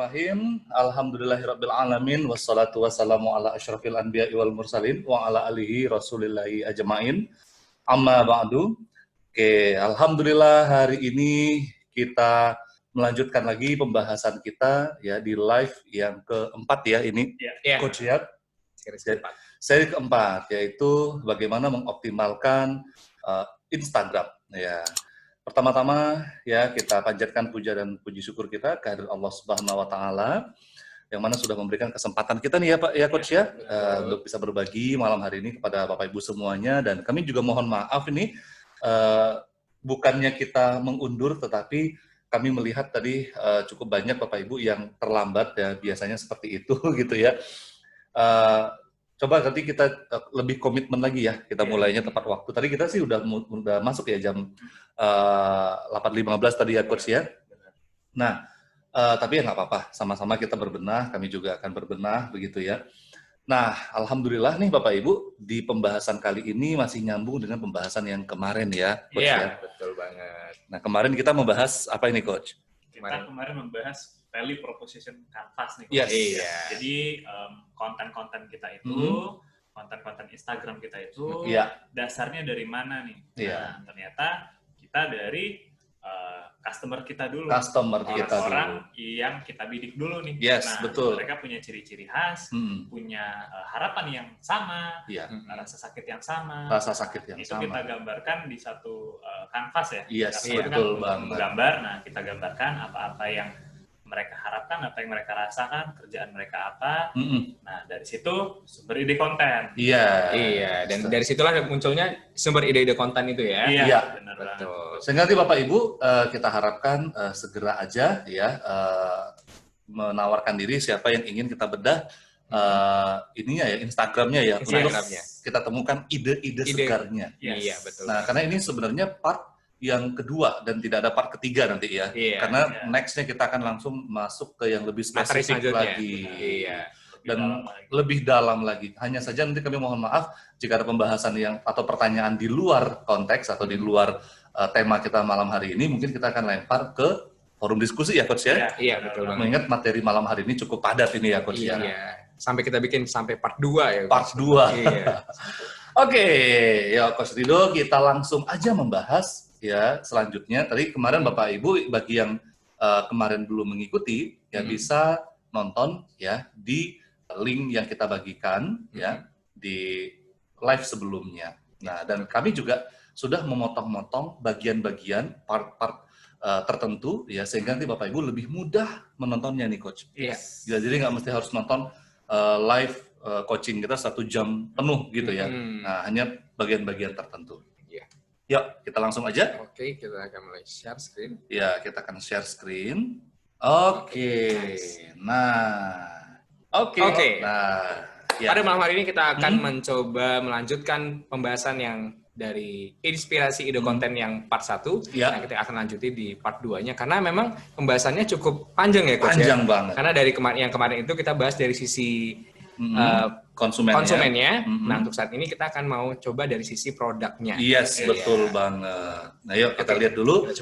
Bismillahirrahmanirrahim. Alhamdulillahirabbil alamin wassalatu wassalamu ala asyrafil anbiya'i wal mursalin wa ala alihi rasulillahi ajmain. Amma ba'du. Oke, alhamdulillah hari ini kita melanjutkan lagi pembahasan kita ya di live yang keempat ya ini. Coach ya. Seri keempat yaitu bagaimana mengoptimalkan Instagram ya. Pertama-tama ya kita panjatkan puja dan puji syukur kita kehadirat Allah Subhanahu wa taala yang mana sudah memberikan kesempatan kita nih ya Pak ya Coach ya untuk bisa berbagi malam hari ini kepada Bapak Ibu semuanya, dan kami juga mohon maaf ini bukannya kita mengundur tetapi kami melihat tadi cukup banyak Bapak Ibu yang terlambat ya, biasanya seperti itu gitu ya. Coba nanti kita lebih komitmen lagi ya, kita mulainya tepat waktu. Tadi kita sih udah masuk ya jam 8.15 tadi ya Coach ya. Nah, tapi ya nggak apa-apa, sama-sama kita berbenah, kami juga akan berbenah begitu ya. Nah, alhamdulillah nih Bapak Ibu, di pembahasan kali ini masih nyambung dengan pembahasan yang kemarin ya Coach ya. Betul banget. Nah, kemarin kita membahas apa ini Coach? Kita kemarin membahas value proposition canvas nih. Yes. Iya. Jadi konten-konten kita itu, konten-konten Instagram kita itu dasarnya dari mana nih? Nah, ternyata kita dari customer kita dulu. Orang yang kita bidik dulu nih. Yes, nah, betul. Mereka punya ciri-ciri khas, punya harapan yang sama, rasa sakit yang sama. Itu kita gambarkan di satu kanvas ya. Yes, kita betul kan banget. gambar, nah kita gambarkan apa-apa yang mereka harapkan, apa yang mereka rasakan, kerjaan mereka apa. Nah, dari situ sumber ide konten. Iya, dan dari situlah munculnya sumber ide-ide konten itu ya. Iya, benar. Betul. Sehingga nanti Bapak Ibu kita harapkan segera aja ya menawarkan diri siapa yang ingin kita bedah ininya ya, Instagramnya ya, untuk kita temukan ide-ide segarnya. Iya, betul. Nah, karena ini sebenarnya part yang kedua dan tidak ada part ketiga nanti ya. Karena nextnya kita akan langsung masuk ke yang lebih spesifik lagi. Dan lebih dalam lagi. Hanya saja nanti kami mohon maaf jika ada pembahasan yang atau pertanyaan di luar konteks atau di luar tema kita malam hari ini, mungkin kita akan lempar ke forum diskusi ya Coach ya. Iya, betul banget. Mengingat materi malam hari ini cukup padat ini ya Coach ya. Sampai kita bikin sampai part 2 ya. Part 2. Oke, ya Coach Rido, kita langsung aja membahas ya selanjutnya. Tadi kemarin Bapak Ibu bagi yang kemarin belum mengikuti ya bisa nonton ya di link yang kita bagikan ya di live sebelumnya. Nah, dan kami juga sudah memotong-motong bagian-bagian part-part tertentu ya sehingga nanti Bapak Ibu lebih mudah menontonnya nih Coach. Yes. Ya, jadi nggak mesti harus nonton live coaching kita 1 jam penuh gitu ya. Nah, hanya bagian-bagian tertentu. Yuk, kita langsung aja. Oke, kita akan mulai share screen. Ya, kita akan share screen. Oke. Nah. Pada malam hari ini kita akan mencoba melanjutkan pembahasan yang dari inspirasi ide konten yang part 1. Nah, kita akan lanjuti di part 2-nya karena memang pembahasannya cukup panjang ya Coach. Panjang banget. Karena dari kemarin itu kita bahas dari sisi konsumennya. Nah, untuk saat ini kita akan mau coba dari sisi produknya. Yes, betul banget. Nah, yuk kita lihat dulu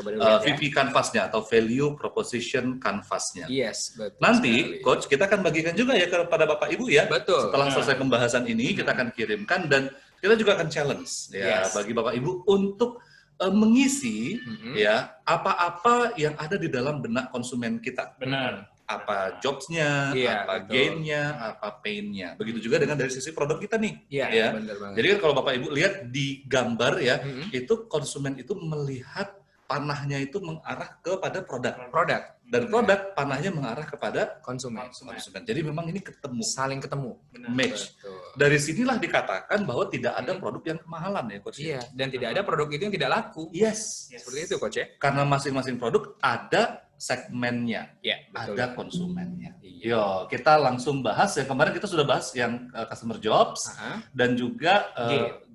VP Canvas-nya atau Value Proposition Canvas-nya. Yes, betul. Nanti, Coach, kita akan bagikan juga ya kepada Bapak Ibu ya. Betul. Setelah selesai pembahasan ini, kita akan kirimkan dan kita juga akan challenge ya bagi Bapak Ibu untuk mengisi ya apa-apa yang ada di dalam benak konsumen kita. Benar. Apa jobs-nya, apa gain-nya, apa pain-nya. Begitu juga dengan dari sisi produk kita nih. Iya, benar banget. Jadi kan kalau Bapak Ibu lihat di gambar ya, itu konsumen itu melihat panahnya itu mengarah kepada produk. Dan produk panahnya mengarah kepada konsumen. Jadi memang ini saling ketemu. Match. Betul. Dari sinilah dikatakan bahwa tidak ada produk yang kemahalan ya Coach. Iya, dan tidak ada produk itu yang tidak laku. Yes. Seperti itu Coach ya. Karena masing-masing produk ada segmennya, ada konsumennya. Yo, kita langsung bahas ya. Kemarin kita sudah bahas yang customer jobs dan juga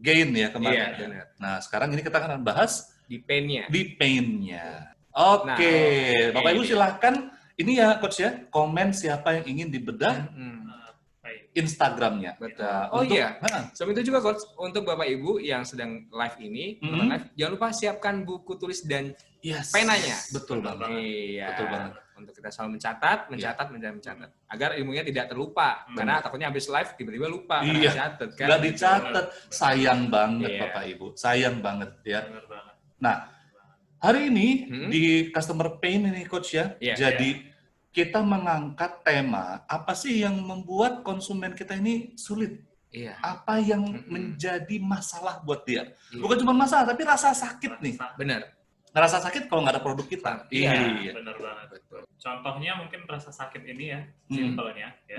gain ya kemarin. Nah, sekarang ini kita akan bahas di pain-nya. Oke, Bapak Ibu silahkan. Ini ya Coach ya, komen siapa yang ingin dibedah. Baik. Instagramnya. Betul. Sebelum itu juga Coach, untuk Bapak Ibu yang sedang live ini, live, jangan lupa siapkan buku tulis dan penanya. Betul banget. Iya. Betul banget. Untuk kita selalu mencatat, agar ilmunya tidak terlupa. Karena takutnya habis live tiba-tiba lupa karena dicatat kan. Nggak dicatat. Sayang banget Bapak Ibu. Sayang banget ya. Nah, hari ini di Customer Pain ini Coach ya. Jadi kita mengangkat tema apa sih yang membuat konsumen kita ini sulit? Apa yang menjadi masalah buat dia? Bukan cuma masalah, tapi rasa sakit nih. Benar. Rasa sakit kalau nggak ada produk kita. Iya, benar banget. Betul. Contohnya mungkin rasa sakit ini ya, simpelnya ya.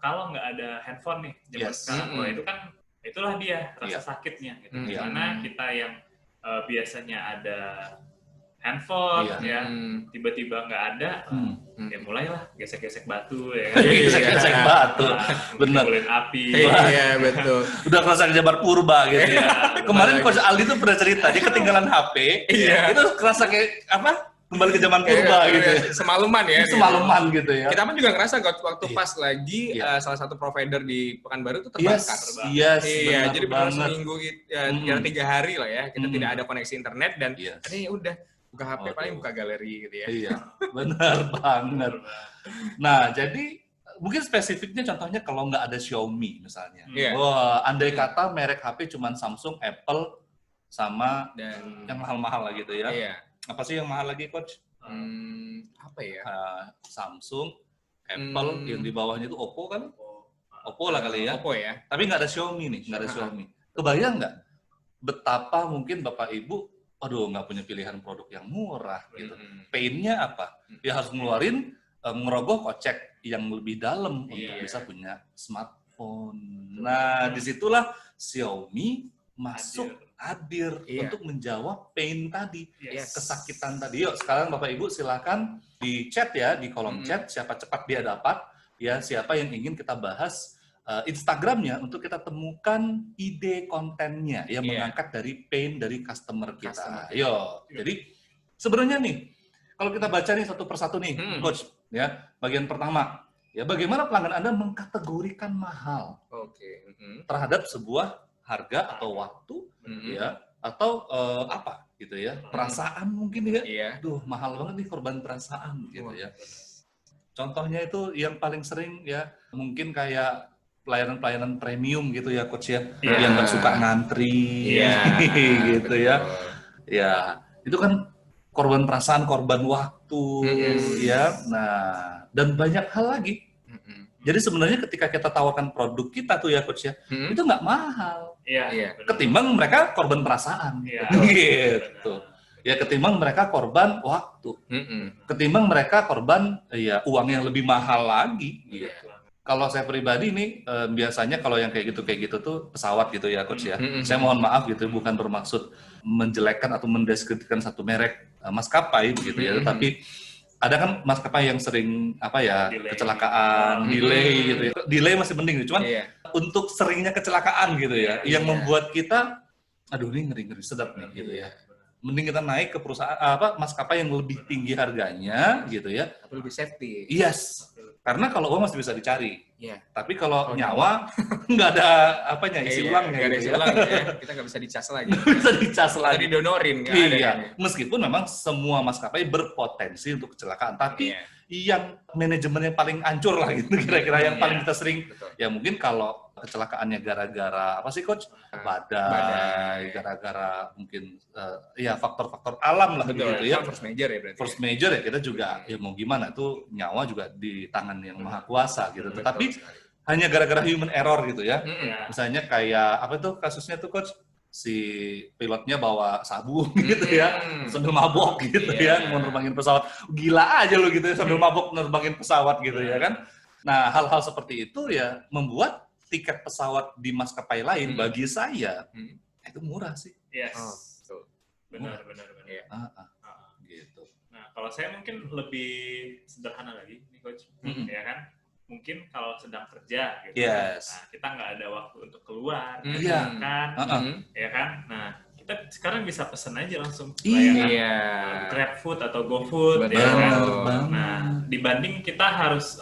Kalau nggak ada handphone nih, zaman sekarang, itu kan itulah dia rasa sakitnya. Gitu. Dimana kita yang biasanya ada handphone tiba-tiba nggak ada, ya mulailah gesek-gesek batu ya kan. Gesek-gesek batu, benar. Timbulin api. Iya betul. Udah kerasa jabar purba gitu ya. Kemarin Coach Aldi tuh pernah cerita dia ketinggalan HP, itu kerasa kayak apa? Kembali ke zaman purba gitu. Semalaman ya. Semalaman gitu ya. Kita pun juga ngerasa waktu pas lagi salah satu provider di Pekanbaru itu terbakar. Iya, jadi benar seminggu, 3 hari lah ya. Kita tidak ada koneksi internet dan akhirnya udah buka HP paling buka galeri gitu ya. Iya, benar banget. Nah, jadi mungkin spesifiknya contohnya kalau nggak ada Xiaomi misalnya. Wah, andai kata merek HP cuma Samsung, Apple, sama dan yang mahal-mahal lah gitu ya. Apa sih yang mahal lagi, Coach? Apa ya? Samsung, Apple, yang di bawahnya itu Oppo kan? Oppo lah kali ya. Oppo ya. Tapi nggak ada Xiaomi nih, nggak ada Xiaomi. Kebayang nggak betapa mungkin Bapak Ibu nggak punya pilihan produk yang murah gitu. Pain-nya apa? Dia harus ngeluarin ngerogoh kocek yang lebih dalam untuk bisa punya smartphone. Nah, disitulah Xiaomi masuk hadir untuk menjawab pain tadi, kesakitan tadi. Yuk, sekarang Bapak Ibu silakan di chat ya, di kolom chat, siapa cepat dia dapat, ya siapa yang ingin kita bahas Instagramnya untuk kita temukan ide kontennya yang mengangkat dari pain dari customer kita. Jadi sebenarnya nih, kalau kita baca nih satu persatu nih, Coach, ya bagian pertama, ya bagaimana pelanggan Anda mengkategorikan mahal terhadap sebuah harga atau waktu, ya atau apa gitu ya, perasaan mungkin ya, duh mahal banget nih korban perasaan gitu ya. Contohnya itu yang paling sering ya mungkin kayak pelayanan-pelayanan premium gitu ya Coach ya, yang nggak suka ngantri gitu ya. Ya, itu kan korban perasaan, korban waktu ya. Nah, dan banyak hal lagi. Jadi sebenarnya ketika kita tawarkan produk kita tuh ya Coach ya, itu nggak mahal. Ketimbang mereka korban perasaan. Gitu. Ya ketimbang mereka korban waktu. Ketimbang mereka korban uang yang lebih mahal lagi gitu. Kalau saya pribadi nih biasanya kalau yang kayak gitu tuh pesawat gitu ya Coach ya. Saya mohon maaf gitu, bukan bermaksud menjelekkan atau mendeskripsikan satu merek maskapai begitu ya, tapi ada kan maskapai yang sering kecelakaan, delay gitu ya. Delay masih mending, cuman untuk seringnya kecelakaan gitu ya, yang membuat kita aduh ini ngeri-ngeri sedap nih gitu ya. Mending kita naik ke perusahaan maskapai yang lebih tinggi harganya gitu ya. Lebih safety. Yes. Karena kalau uang masih bisa dicari. Tapi kalau nyawa nggak ada isi ulangnya. Nggak ada isi ulang ya. Kita nggak bisa dicas lagi. Bisa dicas lagi. Didonorin. Meskipun memang semua maskapai berpotensi untuk kecelakaan. Tapi yang manajemennya paling hancur lah gitu kira-kira yang paling kita sering. Ya mungkin kalau kecelakaannya gara-gara apa sih Coach? Badai, gara-gara mungkin faktor-faktor alam lah gitu ya. Force major ya berarti. Force major ya kita juga ya mau gimana tuh nyawa juga di tangan yang maha kuasa gitu. Tetapi hanya gara-gara human error gitu ya. Misalnya kayak apa tuh kasusnya tuh Coach? Si pilotnya bawa sabu gitu ya, sambil mabok gitu ya, mau nerbangin pesawat. Gila aja lo gitu ya, sambil mabok nerbangin pesawat gitu ya kan. Nah hal-hal seperti itu ya membuat tiket pesawat di maskapai lain bagi saya itu murah sih. Benar. Gitu. Nah kalau saya mungkin lebih sederhana lagi nih Coach, ya kan? Mungkin kalau sedang kerja gitu, nah, kita nggak ada waktu untuk keluar, kan? Ya kan? Nah kita sekarang bisa pesen aja langsung layanan GrabFood atau GoFood, ya kan? Nah dibanding kita harus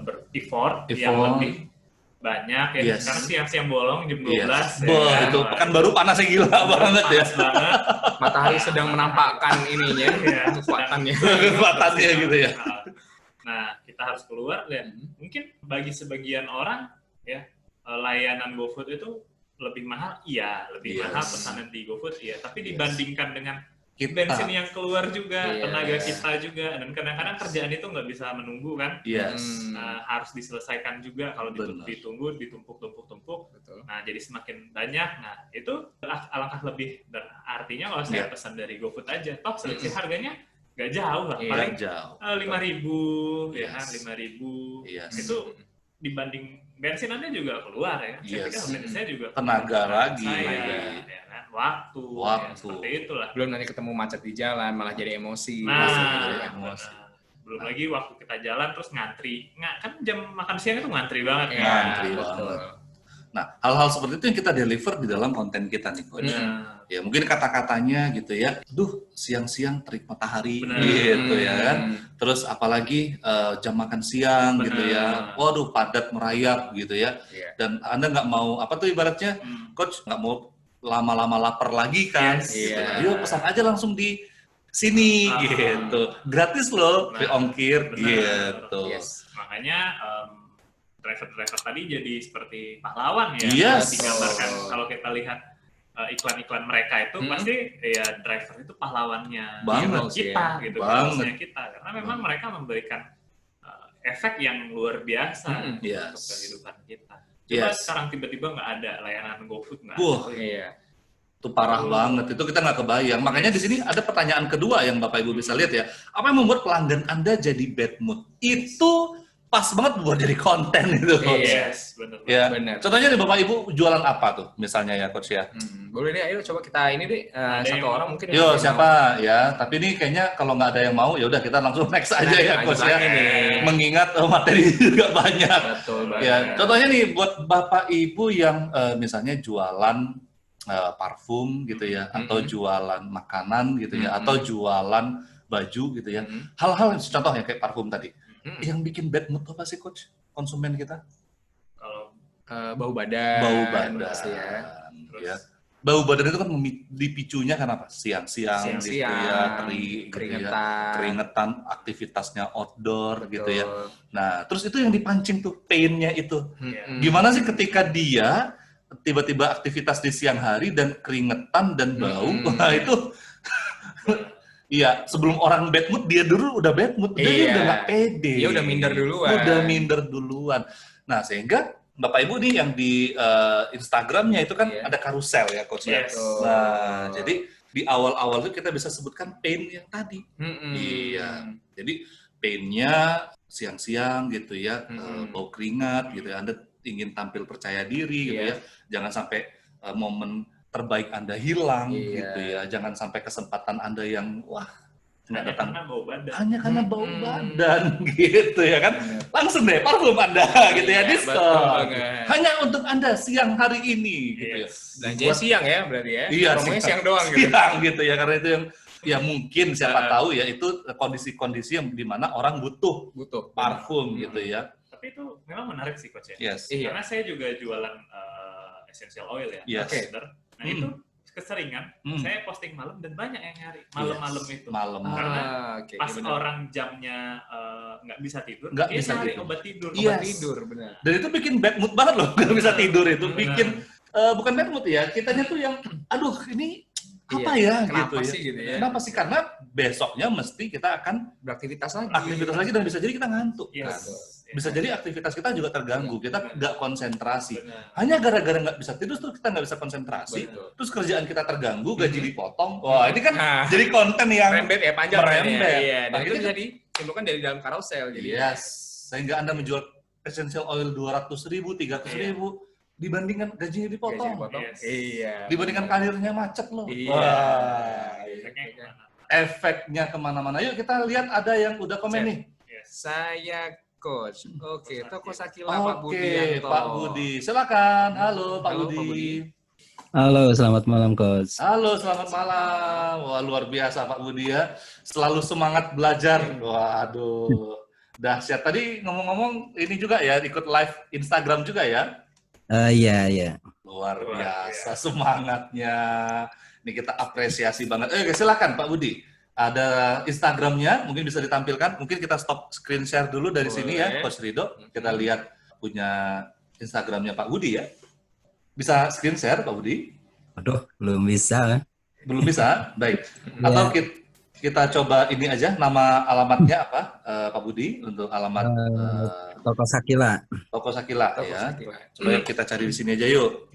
ber-effort yang lebih banyak ya. Karena siang-siang bolong jam 12 ya. Itu Pekanbaru panasnya gila banget ya. Panas banget. Matahari sedang menampakkan ininya, kekuatannya. Kekuatannya gitu ya. Nah, kita harus keluar dan mungkin bagi sebagian orang ya layanan GoFood itu lebih mahal, lebih mahal pesanan di GoFood tapi dibandingkan dengan bensin yang keluar juga, tenaga kita juga, dan kadang-kadang kerjaan itu nggak bisa menunggu kan, harus diselesaikan juga kalau ditunggu, ditumpuk-tumpuk, nah jadi semakin banyak, nah itu alangkah lebih artinya kalau saya pesan dari GoFood aja, toh selisih harganya nggak jauh lah, paling 5.000 ya kan, 5.000 itu dibanding bensin Anda juga keluar ya, saya pikir bensin saya juga tenaga lagi. Waktu. Ya, seperti itulah. Belum nanti ketemu macet di jalan, malah jadi emosi. Belum lagi waktu kita jalan terus ngantri. Kan jam makan siang itu ngantri banget. Ngantri banget. Nah, hal-hal seperti itu yang kita deliver di dalam konten kita nih, Coach. Ya, mungkin kata-katanya gitu ya. Duh, siang-siang terik matahari gitu ya kan. Terus apalagi jam makan siang gitu ya. Waduh, padat merayap gitu ya. Dan Anda nggak mau, apa tuh ibaratnya, Coach, nggak mau lama-lama lapar lagi kan, Yuk pesan aja langsung di sini gitu, gratis loh, free ongkir gitu. Makanya driver-driver tadi jadi seperti pahlawan ya, digambarkan kalau kita lihat iklan-iklan mereka itu pasti ya driver itu pahlawannya kita gitu, bosnya kita, karena memang mereka memberikan efek yang luar biasa untuk kehidupan kita. Coba sekarang tiba-tiba nggak ada layanan GoFood nggak? Itu parah banget. Itu kita nggak kebayang. Makanya di sini ada pertanyaan kedua yang Bapak Ibu bisa lihat ya. Apa yang membuat pelanggan Anda jadi bad mood? Itu pas banget buat jadi konten itu, Coach. Benar. Ya. Contohnya nih Bapak Ibu jualan apa tuh? Misalnya ya, Coach ya. Boleh deh, ayo coba kita ini deh satu orang mungkin. Yo, siapa ya? Tapi ini kayaknya kalau nggak ada yang mau, ya udah kita langsung next aja ya, Coach ya. Mengingat materi juga banyak. Betul banget. Ya, contohnya nih buat Bapak Ibu yang misalnya jualan parfum gitu ya, atau jualan makanan gitu ya, atau jualan baju gitu ya. Hal-hal yang contohnya kayak parfum tadi. Yang bikin bad mood apa sih, Coach? Konsumen kita? Kalau bau badan. Bau badan. Ya. Bau badan itu kan dipicunya kan apa? Siang-siang gitu ya, keringetan, aktivitasnya outdoor gitu ya. Nah, terus itu yang dipancing tuh pain-nya itu. Gimana sih ketika dia tiba-tiba aktivitas di siang hari dan keringetan dan bau, itu iya, sebelum orang bad mood dia dulu udah bad mood, dia udah nggak pede. Dia udah minder duluan. Nah, sehingga Bapak Ibu nih yang di Instagramnya itu kan ada karusel ya, Coach. Nah, jadi di awal-awal itu kita bisa sebutkan pain yang tadi. Iya, jadi painnya siang-siang gitu ya, bau keringat gitu ya, Anda ingin tampil percaya diri gitu ya, jangan sampai momen terbaik Anda hilang gitu ya, jangan sampai kesempatan Anda yang nggak datang hanya karena bau badan gitu ya kan, langsung deh parfum Anda gitu ya, diskon hanya untuk Anda siang hari ini gitu ya. Belanja siang ya berarti ya, iya, siang doang gitu. Siang gitu ya, karena itu yang ya mungkin siapa tahu ya itu kondisi-kondisi yang dimana orang butuh parfum gitu ya. Tapi itu memang menarik sih, Coach ya. Karena saya juga jualan essential oil ya. Nah itu keseringan saya posting malam dan banyak yang nyari malam-malam itu. Karena pas orang jamnya nggak bisa tidur, dia cari obat tidur. Obat tidur, benar. Dan itu bikin bad mood banget loh, nggak bisa tidur itu. Bikin bukan bad mood ya, kitanya tuh yang aduh ini apa ya kenapa gitu sih, ya. gitu ya. Kenapa sih? Karena besoknya mesti kita akan beraktivitas lagi dan bisa jadi kita ngantuk. Bisa jadi aktivitas kita juga terganggu, kita nggak konsentrasi. Hanya gara-gara nggak bisa tidur, terus kita nggak bisa konsentrasi, terus kerjaan kita terganggu, gaji dipotong. Wah, ini kan jadi konten yang merembet ya, panjang. Merembet. Dan itu bisa disimpulkan dari dalam karusel. Jadi sehingga Anda menjual essential oil 200.000, 300.000, dibandingkan gajinya dipotong. Dibandingkan karirnya macet loh. Efeknya kemana-mana. Yuk kita lihat ada yang udah komen nih. Saya Coach. Oke, Toko Sakila Pak Budianto. Pak Budi. Silakan. Halo Pak Budi. Halo, selamat malam Coach. Halo, selamat malam. Wah, luar biasa Pak Budi ya. Selalu semangat belajar. Waduh. Dahsyat. Tadi ngomong-ngomong ini juga ya, ikut live Instagram juga ya? Iya. Luar biasa semangatnya. Ini kita apresiasi banget. Silakan Pak Budi. Ada Instagramnya, mungkin bisa ditampilkan. Mungkin kita stop screen share dulu dari sini ya, Coach Rido. Kita lihat punya Instagramnya Pak Budi ya. Bisa screen share Pak Budi? Aduh, belum bisa kan? Belum bisa? Baik. Atau kita coba ini aja, nama alamatnya apa Pak Budi untuk alamat Toko Sakila. Toko Sakila ya. Coba kita cari di sini aja yuk.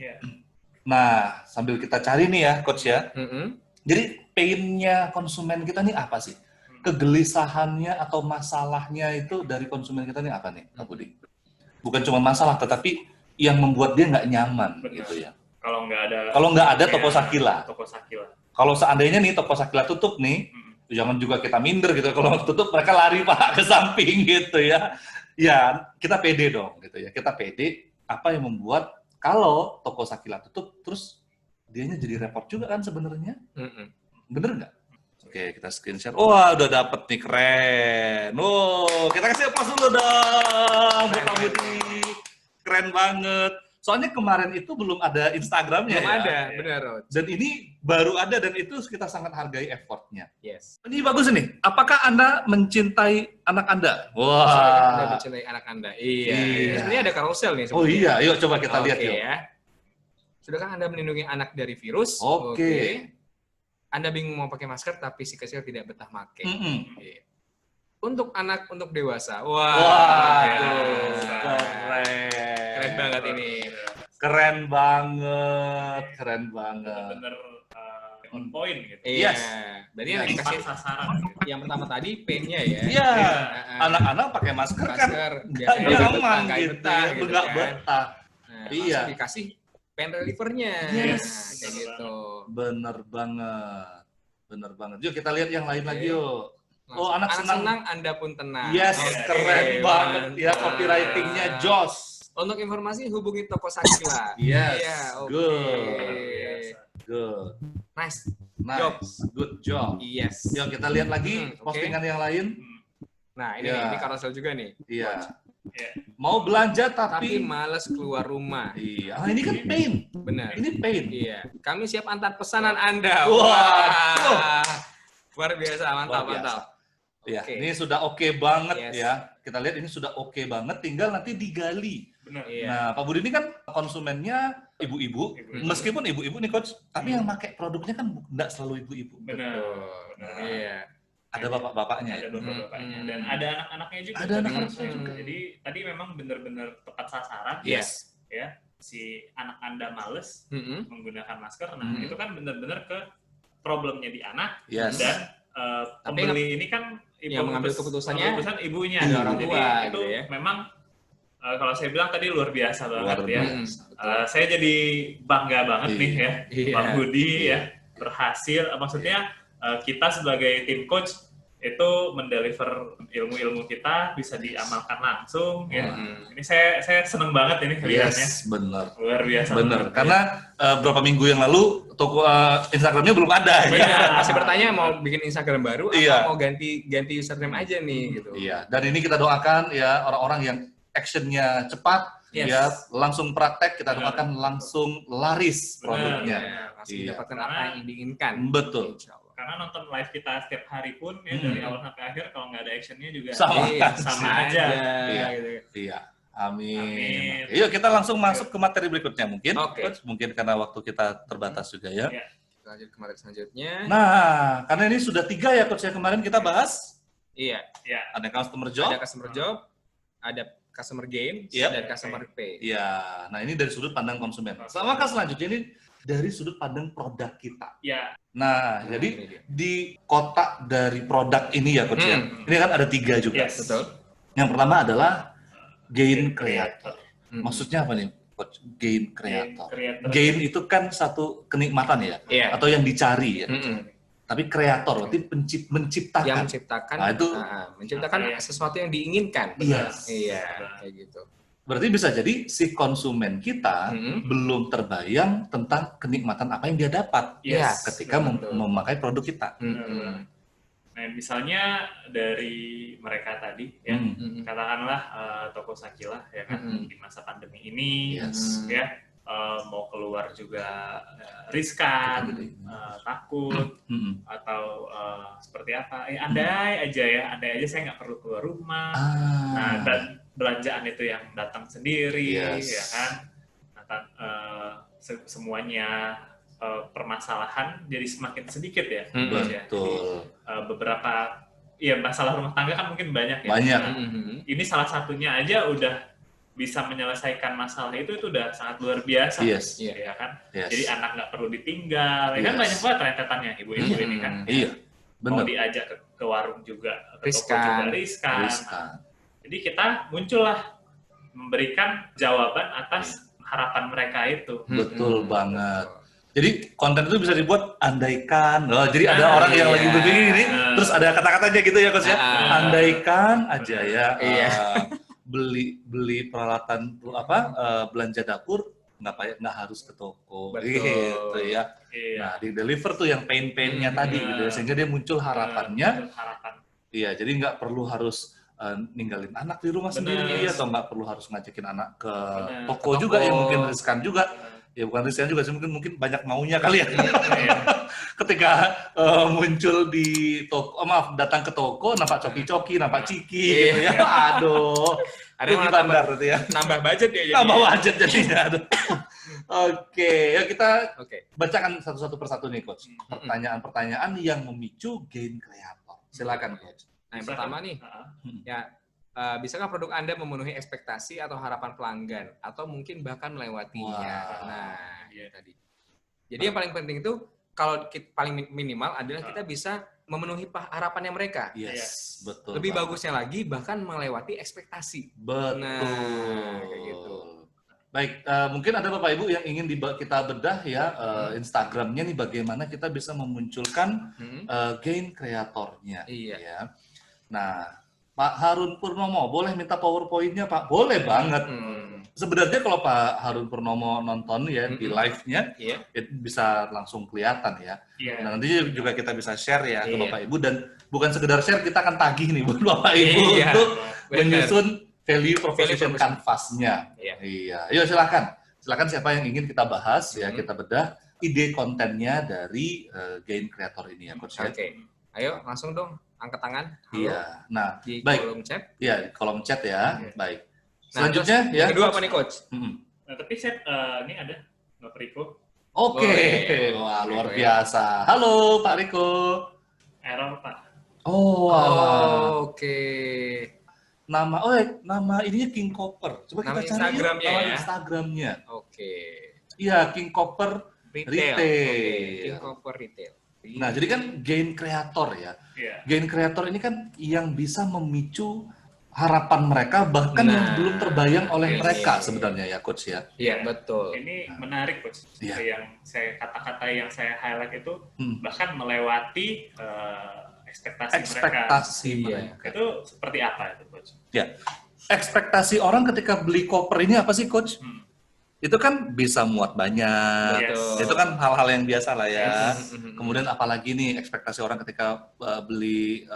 Nah, sambil kita cari nih ya Coach ya. Jadi pain-nya konsumen kita nih apa sih? Kegelisahannya atau masalahnya itu dari konsumen kita nih apa nih Pak Budi? Bukan cuma masalah, tetapi yang membuat dia nggak nyaman gitu ya. Kalau nggak ada Toko Sakila. Kalau seandainya nih Toko Sakila tutup nih, jangan juga kita minder gitu. Kalau tutup mereka lari Pak ke samping gitu ya. Ya, kita pede dong gitu ya. Kita pede apa yang membuat kalau Toko Sakila tutup terus dianya jadi repot juga kan sebenarnya. Bener nggak? Oke, kita screenshot. Wah, udah dapet nih, keren. Kita kasih applause dulu dong buat Pak Budi. Keren banget. Soalnya kemarin itu belum ada Instagramnya. Belum ada, benar. Dan ini baru ada dan itu kita sangat hargai effortnya. Yes. Ini bagus nih. Apakah Anda mencintai anak Anda? Anda mencintai anak Anda. Iya. Sebenarnya ada carousel nih. Oh iya, yuk coba kita lihat yuk. Ya. Sudahkah Anda melindungi anak dari virus? Oke. Anda bingung mau pakai masker tapi si kecil tidak betah pakai. Untuk anak, untuk dewasa. Wah, keren banget ini. Keren banget. Bener-bener on point gitu. Iya. Berarti yang dikasih sasaran. Yang pertama tadi pain-nya ya. Iya. Anak-anak pakai masker kan nggak nyaman gitu, nggak betah. Iya. Dikasih pain reliever-nya. Yes. Kayak gitu. Bener banget. Yuk kita lihat yang lain lagi yuk. Anak senang, Anda pun tenang. Yes, keren banget ya, copywriting-nya Jos. Untuk informasi hubungi Toko Sakila. Yes, good. Nice. Good job. Yes. Yuk kita lihat lagi postingan yang lain. Nah, ini carousel juga nih. Iya. Mau belanja tapi malas keluar rumah. Iya. Ini kan pain. Benar. Ini pain. Iya. Kami siap antar pesanan Anda. Wah. Luar biasa, mantap. Ya, ini sudah oke banget ya. Kita lihat ini sudah oke banget, tinggal nanti digali. Benar. Nah, Pak Budi ini kan konsumennya ibu-ibu, meskipun ibu-ibu nih Coach, tapi yang pakai produknya kan nggak selalu ibu-ibu. Benar. Iya. Ada bapak-bapaknya. Ada bapak-bapaknya dan ada anak-anaknya juga. Ada anak-anaknya juga. Jadi tadi memang benar-benar tepat sasaran. Yes. Ya, si anak Anda males menggunakan masker. Nah, itu kan benar-benar ke problemnya di anak dan pembeli ini kan yang mengambil keputusannya ibunya, ada orang tua. Jadi itu memang kalau saya bilang tadi luar biasa banget ya. Saya jadi bangga banget nih ya, Pak Budi ya berhasil. Maksudnya kita sebagai tim coach itu mendeliver ilmu-ilmu kita bisa diamalkan langsung ya. Ini saya seneng banget ini lihatnya. Yes, benar. Luar biasa. Benar. Karena beberapa minggu yang lalu toko Instagramnya belum ada. Ya. Masih bertanya mau bikin Instagram baru atau mau ganti username aja nih gitu. Iya. Dan ini kita doakan ya orang-orang yang actionnya cepat, ya langsung praktek, kita doakan langsung laris produknya. Langsung dapatkan apa yang diinginkan. Betul. Karena nonton live kita setiap hari pun ya dari awal sampai akhir kalau nggak ada actionnya juga sama aja. Iya. Amin. Yuk kita langsung masuk ke materi berikutnya mungkin. Mungkin karena waktu kita terbatas juga ya. Kita lanjut ke materi selanjutnya. Nah, karena ini sudah 3 ya Coach yang kemarin kita bahas. Iya. Ada customer job. Ada customer gain, dan customer pay. Iya. Nah, ini dari sudut pandang konsumen. Sama selanjutnya ini dari sudut pandang produk kita. Ya. Nah, jadi di kotak dari produk ini ya Coach ya. Ini kan ada 3 juga. Yes. Betul. Yang pertama adalah gain creator. Maksudnya apa nih Coach? Gain creator. Gain itu kan satu kenikmatan ya, atau yang dicari ya. Tapi kreator berarti menciptakan. Yang menciptakan. Nah, itu menciptakan sesuatu yang diinginkan. Iya. Iya, kayak gitu. Berarti bisa jadi si konsumen kita belum terbayang tentang kenikmatan apa yang dia dapat ketika memakai produk kita. Nah Nah, misalnya dari mereka tadi ya, katakanlah toko Sakila ya kan di masa pandemi ini ya mau keluar juga riskan, takut atau seperti apa? Andai aja saya nggak perlu keluar rumah. Nah, dan belanjaan itu yang datang sendiri ya kan. Semuanya permasalahan jadi semakin sedikit ya. Betul. Jadi, beberapa masalah rumah tangga kan mungkin banyak ya. Banyak. Nah, ini salah satunya aja udah bisa menyelesaikan masalah itu udah sangat luar biasa. Ya kan. Jadi anak nggak perlu ditinggal. Ya kan banyak banget rentetannya ibu-ibu ini kan. Iya. Benar. Mau diajak ke warung juga, ke toko Riskan. juga riskan. Nah, jadi kita muncullah memberikan jawaban atas harapan mereka itu. Betul banget. Jadi konten itu bisa dibuat andaikan. Jadi ada orang yang lagi begini, terus ada kata-katanya gitu ya Coach ya. Andaikan aja ya beli peralatan belanja dapur nggak harus ke toko. Gitu ya. Nah, di deliver tuh yang pain-painnya tadi gitu ya, sehingga dia muncul harapannya. Iya, jadi nggak perlu harus ninggalin anak di rumah sendiri atau nggak perlu harus ngajakin anak ke toko juga yang mungkin riskan juga. Ya bukan riskan juga sih, mungkin banyak maunya kali ya. Ketika muncul di toko, datang ke toko, nampak coki-coki, nampak ciki gitu ya. Aduh. Ada yang bandar berarti ya. Nambah budget ya. Nambah budget jadinya. Oke, ya kita bacakan satu-satu persatu nih Coach. Pertanyaan-pertanyaan yang memicu gain kreator. Silakan Coach. Nah, yang pertama nih, bisakah produk Anda memenuhi ekspektasi atau harapan pelanggan, atau mungkin bahkan melewatinya? Nah, tadi. Jadi yang paling penting itu, kalau paling minimal adalah kita bisa memenuhi harapannya mereka. Yes, betul. Lebih bagusnya lagi, bahkan melewati ekspektasi. Betul. Nah, kayak gitu. Baik, mungkin ada Bapak Ibu yang ingin kita bedah ya Instagramnya nih, bagaimana kita bisa memunculkan gain kreatornya. Ya. Nah, Pak Harun Purnomo, boleh minta PowerPoint-nya Pak? Boleh banget. Sebenarnya kalau Pak Harun Purnomo nonton ya di live-nya, itu bisa langsung kelihatan ya. Nah, nanti juga kita bisa share ya ke Bapak Ibu, dan bukan sekedar share, kita akan tagih nih buat Bapak Ibu untuk menyusun value proposition canvas-nya. Iya. Yuk silakan. Silakan siapa yang ingin kita bahas ya, kita bedah ide kontennya dari gain creator ini ya Coach. Oke. Ayo langsung dong angkat tangan. Halo. Iya. Nah, di baik. kolom chat. Iya, di kolom chat ya. Baik. Nah, selanjutnya ya. Yang kedua apa nih Coach? Nah, tapi chat ini ada Pak Riko. Oke. Wah, luar biasa. Halo Pak Riko. Error Pak. Oke. Nama ininya King Copper. Coba nama kita cari Instagramnya. Oke. Iya, King Copper Retail. King Copper Retail. Nah, jadi kan gain kreator ya. Gain kreator ini kan yang bisa memicu harapan mereka bahkan yang belum terbayang oleh mereka sebenarnya ya Coach ya. Iya, betul. Ini menarik Coach. Yang saya kata-kata yang saya highlight itu bahkan melewati ekspektasi mereka. Itu seperti apa itu Coach? Ya. Ekspektasi orang ketika beli koper ini apa sih Coach? Itu kan bisa muat banyak. Itu kan hal-hal yang biasa lah ya. Kemudian apalagi nih ekspektasi orang ketika beli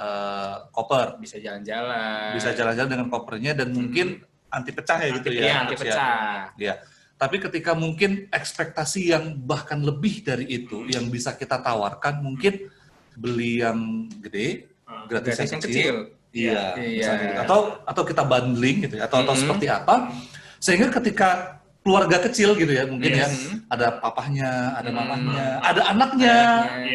koper. Bisa jalan-jalan. Bisa jalan-jalan dengan kopernya dan mungkin anti pecah ya gitu ya. Iya, anti pecah. Ya. Tapi ketika mungkin ekspektasi yang bahkan lebih dari itu yang bisa kita tawarkan, mungkin beli yang gede, gratis yang kecil. Iya. Atau kita bundling gitu ya, atau seperti apa, sehingga ketika keluarga kecil gitu ya mungkin ya, ada papahnya, ada mamahnya, ada anaknya,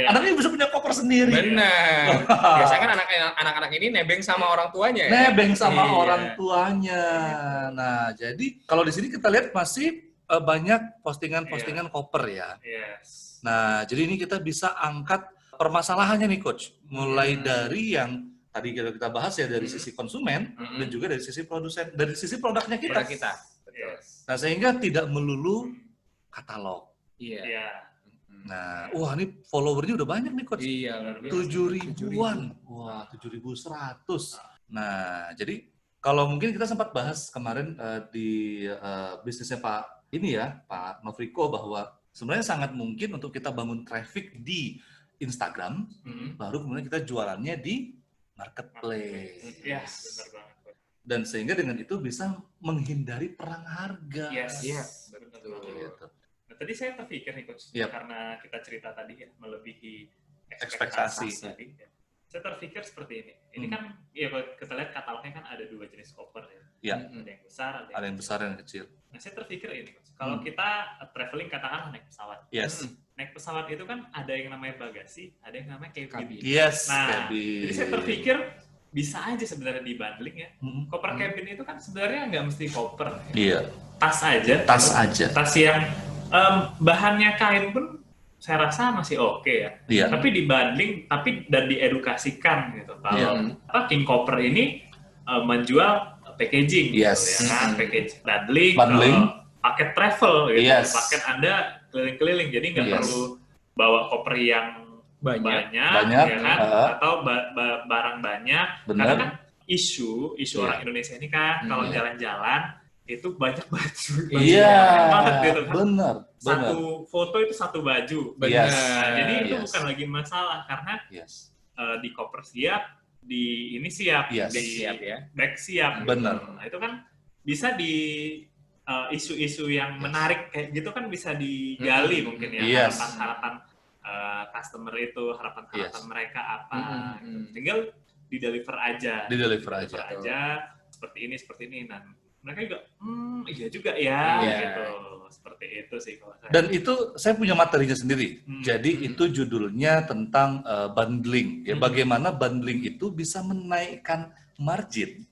anaknya bisa punya koper sendiri. Benar. Biasanya kan anak-anak ini nebeng sama orang tuanya. Nebeng sama orang tuanya. Nah, jadi kalau di sini kita lihat masih banyak postingan-postingan koper ya. Nah, jadi ini kita bisa angkat permasalahannya nih Coach, mulai dari yang tadi kita bahas ya, dari sisi konsumen dan juga dari sisi produsen, dari sisi produknya kita. Nah, sehingga tidak melulu katalog. Nah, wah ini followernya udah banyak nih Coach. 7.000-an. Wah, 7.100. Nah, jadi kalau mungkin kita sempat bahas kemarin di bisnisnya Pak Novriko bahwa sebenarnya sangat mungkin untuk kita bangun traffic di Instagram, baru kemudian kita jualannya di marketplace. Yes, benar banget. Dan sehingga dengan itu bisa menghindari perang harga. Yes, betul. Gitu. Nah, tadi saya terpikir nih Coach, karena kita cerita tadi ya, melebihi ekspektasi tadi. Ya. Saya terpikir seperti ini. Ini kan, ya kalau kita lihat katalognya kan ada 2 jenis koper ya. Ada yang besar, ada yang besar dan kecil. Nah, saya terpikir ini Coach, kalau kita traveling katakanlah naik pesawat. Naik pesawat itu kan ada yang namanya bagasi, ada yang namanya cabin. Nah, jadi saya terpikir bisa aja sebenarnya dibundling ya. Koper cabin itu kan sebenarnya nggak mesti koper. Iya. Tas aja. Tas yang bahannya kain pun saya rasa masih oke ya. Tapi dibundling, dan diedukasikan gitu. Kalau King Copper ini menjual packaging gitu ya kan, package bundling, paket travel gitu, paket Anda keliling-keliling, jadi nggak perlu bawa koper yang banyak ya kan, atau barang banyak. Karena kan isu orang Indonesia ini kan kalau jalan-jalan itu banyak baju. Banget gitu kan. Benar. Satu foto itu satu baju. Nah, jadi itu bukan lagi masalah karena di koper siap, di ini siap, di bag siap. Benar. Nah, itu kan bisa di isu-isu yang menarik kayak gitu kan bisa digali mungkin ya, harapan customer itu, harapan mereka apa. Gitu. Tinggal di-deliver aja. Seperti ini. Nah, mereka juga, iya juga ya, gitu. Seperti itu sih kalau saya. Dan itu saya punya materinya sendiri. Jadi itu judulnya tentang bundling. Ya, bagaimana bundling itu bisa menaikkan margin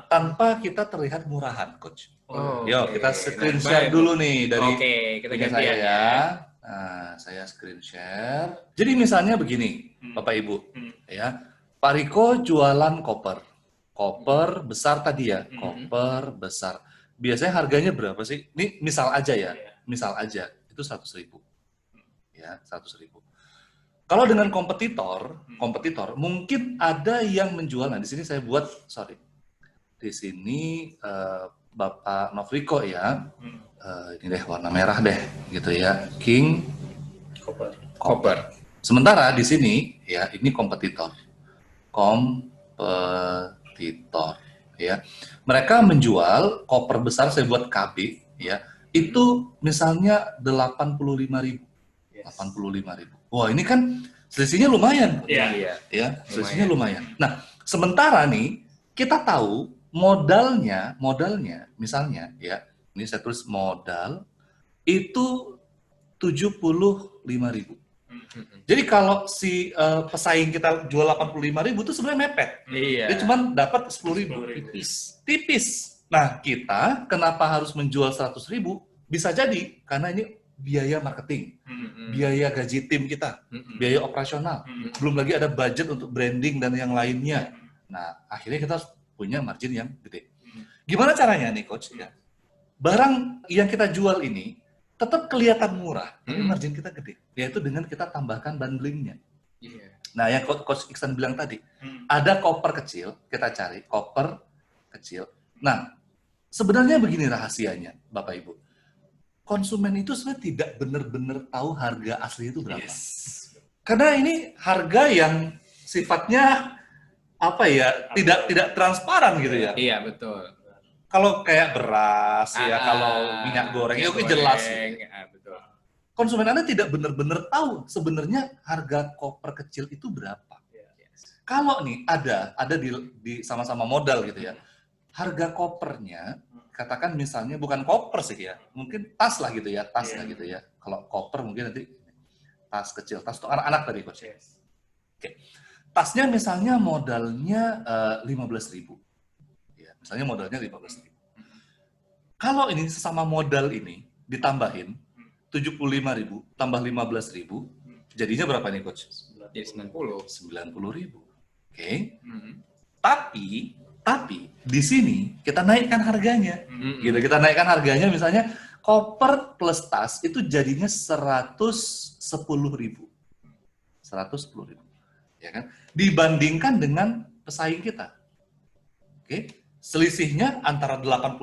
tanpa kita terlihat murahan, Coach. Yo, kita screen share dulu nih dari kita punya saya ya. Nah, saya screen share. Jadi misalnya begini, Bapak Ibu, ya, Pak Riko jualan koper besar tadi ya, koper besar. Biasanya harganya berapa sih? Ini misal aja ya, itu 100.000. Ya, 100.000. Kalau dengan kompetitor mungkin ada yang menjual. Nah, di sini saya buat, di sini Bapak Novriko ya, ini deh warna merah deh, gitu ya, King Copper. Sementara di sini ya, ini kompetitor ya. Mereka menjual koper besar, saya buat KB ya, itu misalnya 85.000. 85.000. Wah, ini kan selisihnya lumayan. Ya, selisihnya lumayan. Nah, sementara nih kita tahu modalnya misalnya ya, ini saya tulis modal itu 75.000. Jadi kalau si pesaing kita jual 85.000 itu sebenarnya mepet. Dia cuma dapat 10.000. Tipis. Nah, kita kenapa harus menjual 100.000? Bisa jadi karena ini biaya marketing, biaya gaji tim kita, biaya operasional. Belum lagi ada budget untuk branding dan yang lainnya. Nah, akhirnya kita harus punya margin yang gede. Gimana caranya nih, Coach? Ya. Barang yang kita jual ini tetap kelihatan murah, tapi margin kita gede. Yaitu dengan kita tambahkan bundlingnya. Nah, yang Coach Iksan bilang tadi, ada koper kecil, kita cari koper kecil. Nah, sebenarnya begini rahasianya, Bapak Ibu. Konsumen itu sebenarnya tidak benar-benar tahu harga asli itu berapa. Karena ini harga yang sifatnya tidak transparan gitu ya. Iya, betul. Kalau kayak beras ya, kalau minyak goreng itu jelas. Betul. Konsumen Anda tidak benar-benar tahu sebenarnya harga koper kecil itu berapa. Kalau nih ada di sama-sama modal gitu ya. Harga kopernya katakan misalnya bukan koper sih ya, mungkin tas lah gitu ya, tas lah gitu ya. Kalau koper mungkin nanti tas kecil, tas untuk anak-anak tadi Coach. Oke. Tasnya misalnya modalnya 15.000. Ya, misalnya modalnya 15.000. Kalau ini sesama modal ini ditambahin 75.000 tambah 15.000, jadinya berapa nih Coach? Jadi 90.000. Oke. Tapi di sini kita naikkan harganya. Gitu, kita naikkan harganya misalnya koper plus tas itu jadinya 110.000. 110.000. Ya kan? Dibandingkan dengan pesaing kita. Oke. Selisihnya antara 85.000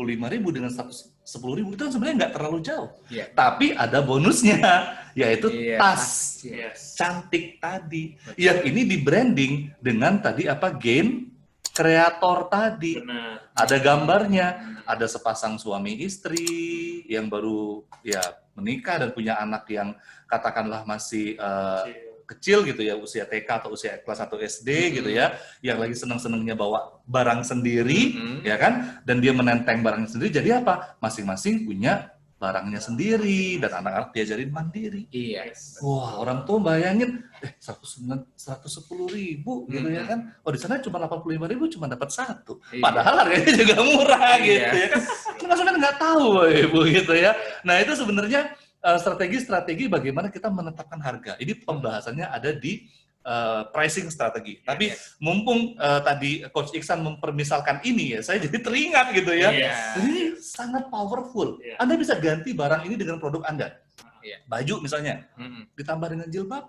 dengan 110.000 10.000 itu kan sebenarnya nggak terlalu jauh. Iya. Tapi ada bonusnya, yaitu tas Yes. cantik tadi. Yang ini di branding dengan tadi gain kreator tadi. Benar. Ada gambarnya, ada sepasang suami istri yang baru menikah dan punya anak yang katakanlah masih kecil gitu ya, usia TK atau usia kelas 1 SD gitu ya, yang lagi senang-senangnya bawa barang sendiri, ya kan, dan dia menenteng barangnya sendiri, jadi apa? Masing-masing punya barangnya sendiri, dan anak-anak diajarin mandiri. Iya. Wah, orang tua bayangin, 110.000 gitu ya kan, di sana cuma 85.000 cuma dapat satu, padahal harganya juga murah gitu ya kan, konsumen nggak tahu Ibu gitu ya. Nah itu sebenarnya strategi-strategi bagaimana kita menetapkan harga. Ini pembahasannya ada di pricing strategi. Tapi mumpung tadi Coach Iksan mempermisalkan ini ya, saya jadi teringat gitu ya. Jadi ini sangat powerful. Anda bisa ganti barang ini dengan produk Anda. Baju misalnya, ditambah dengan jilbab.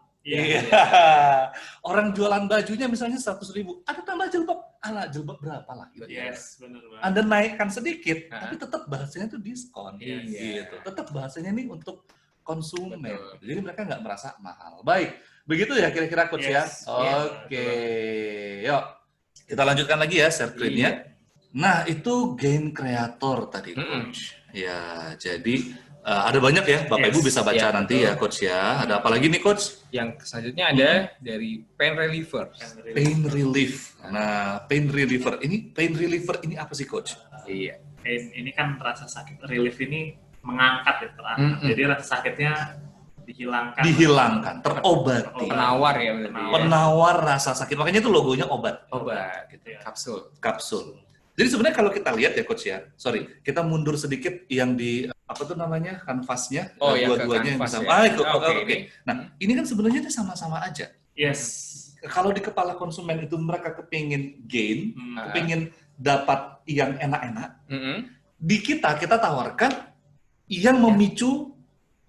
Orang jualan bajunya misalnya 100.000, ada tambah jilbab. Jilbab berapa lah gitu. Benar banget. Anda naikkan sedikit, tapi tetap bahasanya itu diskon. Gitu. Tetap bahasanya ini untuk konsumen. Jadi mereka nggak merasa mahal. Baik, begitu ya kira-kira Coach ya. Oke, yuk kita lanjutkan lagi ya share screen-nya. Nah itu gain kreator tadi Coach. Ya, jadi ada banyak ya, Bapak Ibu bisa baca nanti ya Coach ya. Ada apa lagi nih Coach? Yang selanjutnya ada dari pain reliever. Pain relief. Nah, pain reliever ini apa sih Coach? Iya. Ini kan rasa sakit. Relief ini mengangkat ya, terangkat. Jadi rasa sakitnya dihilangkan, terobati. Penawar ya berarti. Penawar rasa sakit. Makanya itu logonya obat. Obat gitu ya. Kapsul. Jadi sebenarnya kalau kita lihat ya Coach ya, kita mundur sedikit yang di apa tuh namanya kanvasnya, dua-duanya yang sama. Oke. Nah, ini kan sebenarnya itu sama-sama aja. Yes. Kalau di kepala konsumen itu mereka kepingin gain, kepingin dapat yang enak-enak, di kita tawarkan yang memicu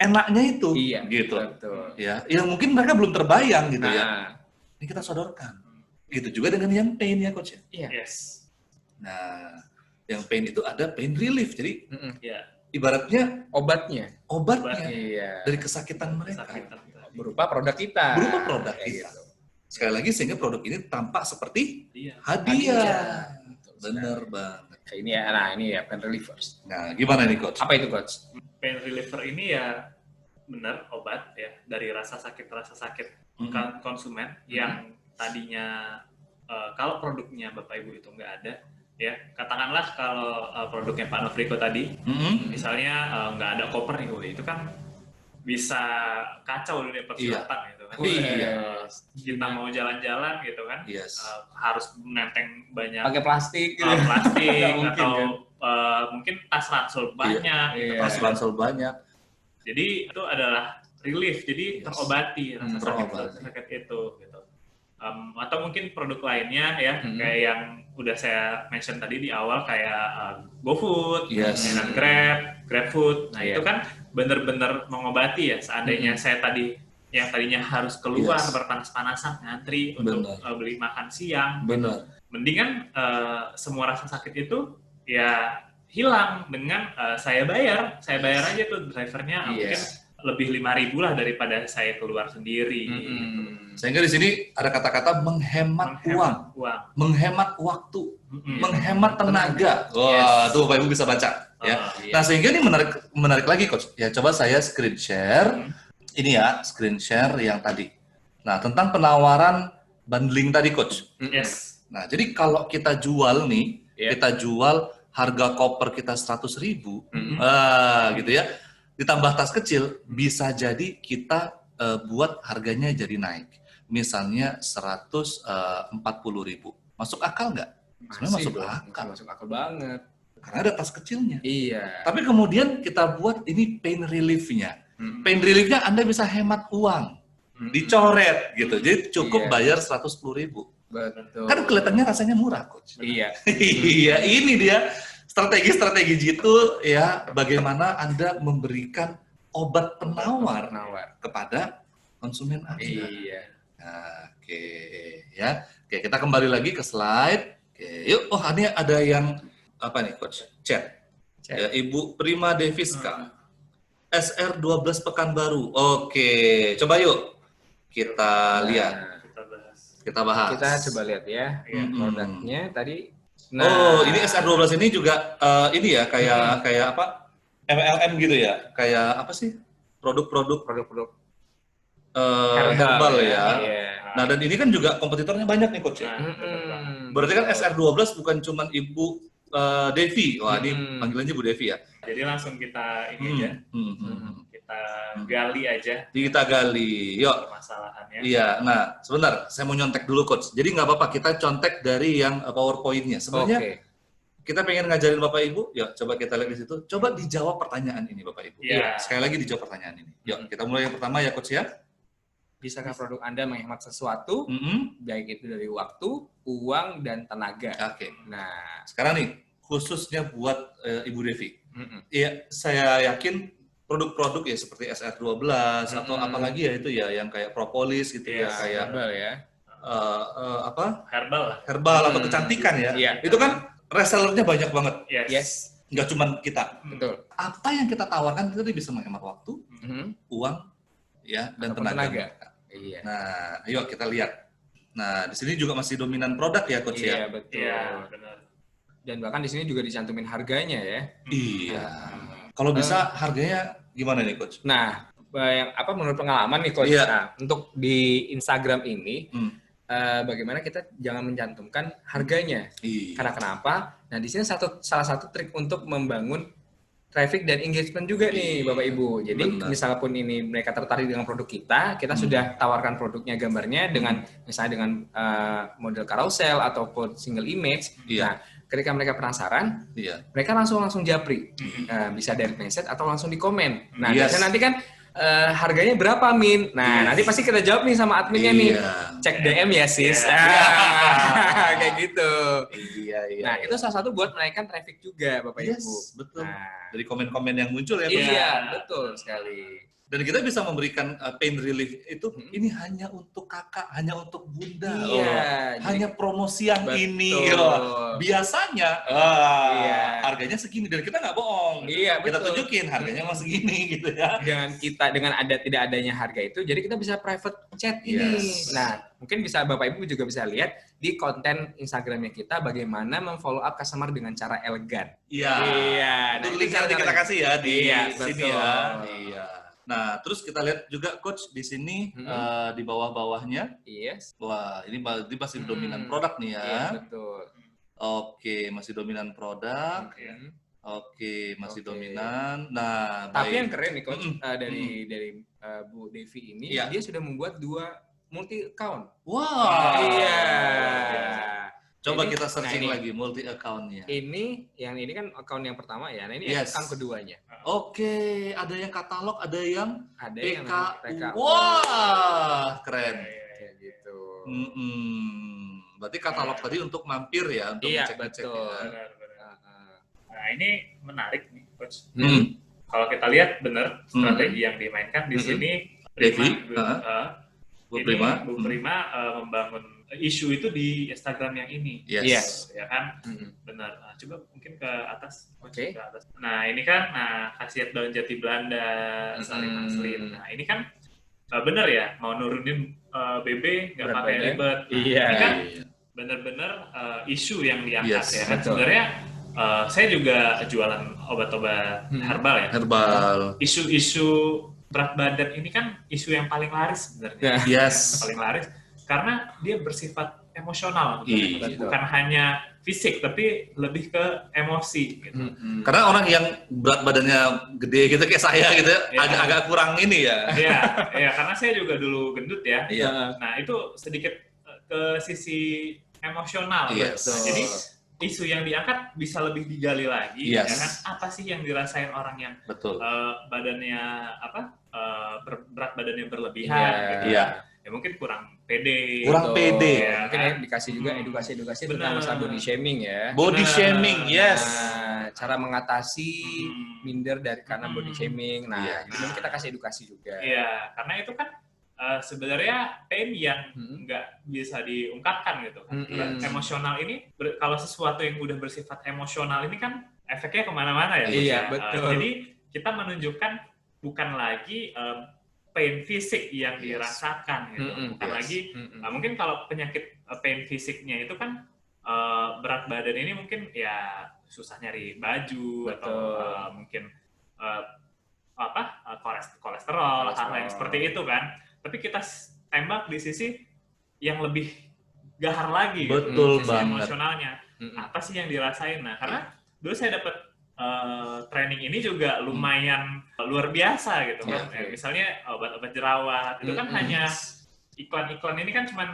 enaknya itu, gitu. Betul. Ya, yang mungkin mereka belum terbayang gitu ya. Ini kita sodorkan. Gitu juga dengan yang pain ya Coach ya. Yes. Nah, yang pain itu ada pain relief. Jadi ibaratnya obatnya dari kesakitan mereka. Berupa produk kita. Gitu. Sekali lagi sehingga produk ini tampak seperti hadiah. Bener banget. Ini ya pain relievers. Nah, gimana nih Coach? Apa itu Coach? Pain reliever ini ya benar obat ya dari rasa sakit konsumen yang tadinya kalau produknya Bapak Ibu itu nggak ada. Ya, katakanlah kalau produknya Pak Novriko tadi, misalnya nggak ada koper nih, itu kan bisa kacau dunia persilatan gitu kan. Kita mau jalan-jalan gitu kan, harus menenteng banyak pakai plastik, atau mungkin tas ransel banyak, tas ransel banyak. Jadi itu adalah relief, jadi terobati rasa sakit itu gitu. Atau mungkin produk lainnya ya, kayak yang udah saya mention tadi di awal kayak GoFood, dengan GrabFood. Nah itu kan bener-bener mengobati ya. Seandainya saya tadinya harus keluar berpanas-panasan ngantri untuk beli makan siang, mendingan semua rasa sakit itu ya hilang dengan saya bayar aja tuh drivernya mungkin lebih 5.000 lah daripada saya keluar sendiri. Sehingga di sini ada kata-kata menghemat uang, menghemat waktu, menghemat tenaga. Wah, tuh Bapak Ibu bisa baca ya. Nah, sehingga ini menarik lagi Coach. Ya, coba saya screen share. Ini ya, screen share yang tadi. Nah, tentang penawaran bundling tadi Coach. Nah, jadi kalau kita jual nih, kita jual harga koper kita 100.000, gitu ya. Ditambah tas kecil, bisa jadi kita buat harganya jadi naik. Misalnya 140.000. Masuk akal nggak? Sebenarnya masuk akal. Masuk akal banget. Karena ada tas kecilnya. Iya. Tapi kemudian kita buat ini pain relief-nya. Pain relief-nya Anda bisa hemat uang. Dicoret gitu. Jadi cukup bayar 110.000. Betul. Kan kelihatannya rasanya murah, Coach. Iya. Iya, ini dia. Strategi-strategi jitu ya, bagaimana Anda memberikan obat penawar kepada konsumen Anda. Iya. Nah, ya. Oke, kita kembali lagi ke slide. Oke, yuk. Oh, ini ada yang apa nih, Coach? Chat. Ya, Ibu Prima Deviska. SR12 Pekanbaru. Oke, coba yuk kita lihat. Kita bahas. Kita coba lihat ya, produknya tadi. Oh, ini SR12 ini juga ini ya kayak apa? MLM gitu ya? Kayak apa sih? Produk-produk herbal ya. Nah, dan ini kan juga kompetitornya banyak nih Coach ya. Berarti kan SR12 bukan cuma Ibu Devi. Wah, ini panggilannya Bu Devi ya. Jadi langsung kita ini aja. Kita gali aja. Kita gali. Yuk. Permasalahannya. Iya. Nah, sebentar, saya mau nyontek dulu Coach. Jadi nggak apa-apa kita contek dari yang PowerPoint-nya. Sebenarnya kita pengen ngajarin Bapak Ibu, yuk coba kita lihat di situ. Coba dijawab pertanyaan ini Bapak Ibu. Iya. Sekali lagi dijawab pertanyaan ini. Yuk, kita mulai yang pertama ya Coach ya. Bisakah produk Anda menghemat sesuatu, baik itu dari waktu, uang, dan tenaga? Oke. Nah, sekarang nih, khususnya buat Ibu Devi. Iya, saya yakin produk-produk ya seperti SR12 atau apalagi ya itu ya yang kayak propolis gitu ya, kayak herbal ya. Apa? Herbal atau kecantikan ya. Iya. Itu kan resellernya banyak banget. Yes. Nggak cuma kita. Betul. Apa yang kita tawarkan itu bisa menghemat waktu, uang, ya, dan tenaga. Iya. Nah, ayo kita lihat. Nah, di sini juga masih dominan produk ya, Coach ya. Iya, betul. Iya, benar. Dan bahkan di sini juga dicantumin harganya ya. Iya. Kalau bisa harganya gimana nih, Coach? Nah, menurut pengalaman nih, Coach. Iya. Nah, untuk di Instagram ini, bagaimana kita jangan mencantumkan harganya. Iya. Karena kenapa? Nah, di sini salah satu trik untuk membangun traffic dan engagement juga nih Bapak Ibu. Jadi misalnya pun ini mereka tertarik dengan produk kita sudah tawarkan produknya, gambarnya dengan misalnya dengan model carousel ataupun single image. Nah, ketika mereka penasaran, mereka langsung japri. Bisa direct message atau langsung di komen. Nah, biasanya nanti kan harganya berapa Min? Nah, nanti pasti kita jawab nih sama adminnya nih. Cek DM ya sis. Kayak gitu. Iya. Nah, itu salah satu buat menaikkan traffic juga Bapak Ibu. Betul. Nah, dari komen-komen yang muncul ya. Iya, betul sekali. Dan kita bisa memberikan pain relief itu ini hanya untuk kakak, hanya untuk bunda, hanya promosi yang ini. Biasanya harganya segini dan kita nggak bohong. Iya, kita tunjukin harganya masih segini gitu ya. Dengan tidak adanya harga itu, jadi kita bisa private chat ini. Nah, mungkin bisa Bapak Ibu juga bisa lihat di konten Instagramnya kita bagaimana memfollow up customer dengan cara elegan. Iya. Itu linknya nanti kita kasih ya di sini ya. Iya. Nah, terus kita lihat juga Coach di sini di bawah-bawahnya. Yes. Wah, ini masih dominan produk nih ya. Iya, betul. Oke, masih dominan produk. Oke, masih dominan. Nah, tapi yang keren nih Coach dari Bu Devi ini, dia sudah membuat 2 multi account. Wow. Iya. Coba kita searching lagi multi account-nya. Yang ini kan account yang pertama ya. Nah, ini account keduanya. Oke, ada yang katalog, ada yang PKU. PKU. Wah, keren. Kayak gitu. Berarti katalog tadi untuk mampir ya, untuk ngecek-ngecek. Betul. Nah, ini menarik nih, Coach. Kalau kita lihat benar strategi yang dimainkan di sini. Bu Prima membangun isu itu di Instagram yang ini. Yes. Ya kan? Benar. Nah, coba mungkin ke atas. Oke. Nah, ini kan khasiat daun jati Belanda, saling aslin. Nah, ini kan benar ya, mau nurunin BB nggak pakai ribet. Iya. Ini kan benar-benar isu yang diangkat ya kan. Sebenarnya saya juga jualan obat-obat herbal ya. Herbal. Isu-isu berat badan ini kan isu yang paling laris sebenarnya. Yes. Paling laris karena dia bersifat emosional, bukan hanya fisik tapi lebih ke emosi gitu. Karena orang yang berat badannya gede gitu kayak saya gitu agak kurang ini ya. Iya, karena saya juga dulu gendut ya. Nah, itu sedikit ke sisi emosional gitu. Jadi isu yang diangkat bisa lebih digali lagi ya kan, apa sih yang dirasain orang yang badannya berat badannya berlebihan gitu. Ya mungkin kurang pede. Ya, mungkin dikasih juga edukasi tentang masalah body shaming ya. Body shaming, yes. Cara mengatasi minder dari karena body shaming. Nah, jadi kita kasih edukasi juga. Iya, karena itu kan sebenarnya pain yang nggak bisa diungkapkan gitu. Emosional ini, kalau sesuatu yang udah bersifat emosional ini kan efeknya kemana-mana ya. Iya, betul. Jadi kita menunjukkan bukan lagi pain fisik yang dirasakan gitu, bukan lagi mungkin kalau penyakit pain fisiknya itu kan berat badan ini mungkin ya susah nyari baju atau mungkin kolesterol, hal yang seperti itu kan. Tapi kita tembak di sisi yang lebih gahar lagi, betul sisi banget. Emosionalnya. Apa sih yang dirasain? Nah, karena dulu saya dapat training ini juga lumayan luar biasa gitu kan. Misalnya obat-obat jerawat itu kan hanya iklan-iklan ini kan cuma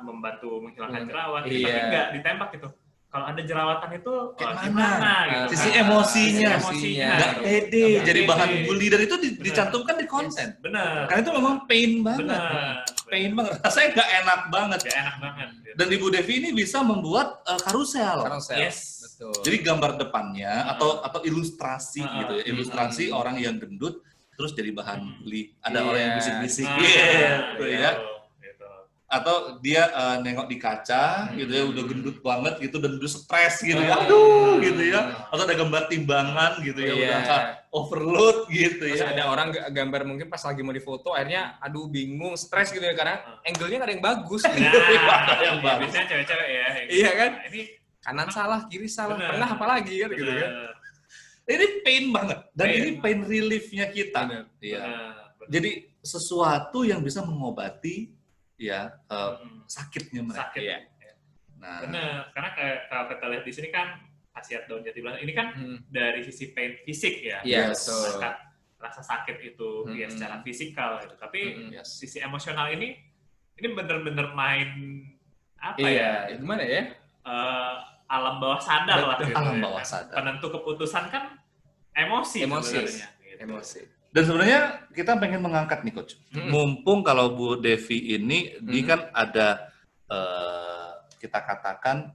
membantu menghilangkan jerawat, tapi nggak ditembak gitu. Kalau ada jerawatan itu gimana gitu. Sisi kan? emosinya, nggak pede, jadi bahan bully, dan itu dicantumkan di konten. Benar. Karena itu memang pain banget. Pain banget, rasanya nggak enak banget. Gak enak banget. Gitu. Dan Ibu Devi ini bisa membuat karusel. Yes, betul. Jadi gambar depannya atau ilustrasi gitu ya, ilustrasi orang yang gendut terus jadi bahan bully. Ada orang yang bisik-bisik gitu ya. Atau dia nengok di kaca gitu ya, udah gendut banget gitu dan udah stres gitu ya, aduh gitu ya. Atau ada gambar timbangan gitu ya, udah overload gitu terus ya. ada orang gambar mungkin pas lagi mau difoto akhirnya aduh bingung, stres gitu ya karena angle-nya nggak ada yang bagus. Yang bagusnya cewek-cewek ya. Iya kan? Nah, ini kanan salah, kiri salah, pernah apa lagi kan gitu kan. Ini pain banget dan ini pain relief-nya kita. Iya. Jadi sesuatu yang bisa mengobati ya sakitnya mereka. Sakit. Nah, benar. Karena kalau kita lihat di sini kan khasiat daun jati belanda ini kan dari sisi pain fisik ya. Yes. Rasa sakit itu ya secara fisikal gitu. Tapi sisi emosional ini benar-benar main apa ya? Gimana ya? Alam bawah sadar lah gitu. Alam bawah sadar. Penentu keputusan kan emosi. Gitu. Emosi. Dan sebenarnya kita pengen mengangkat nih Coach. Mumpung kalau Bu Devi ini dia kan ada kita katakan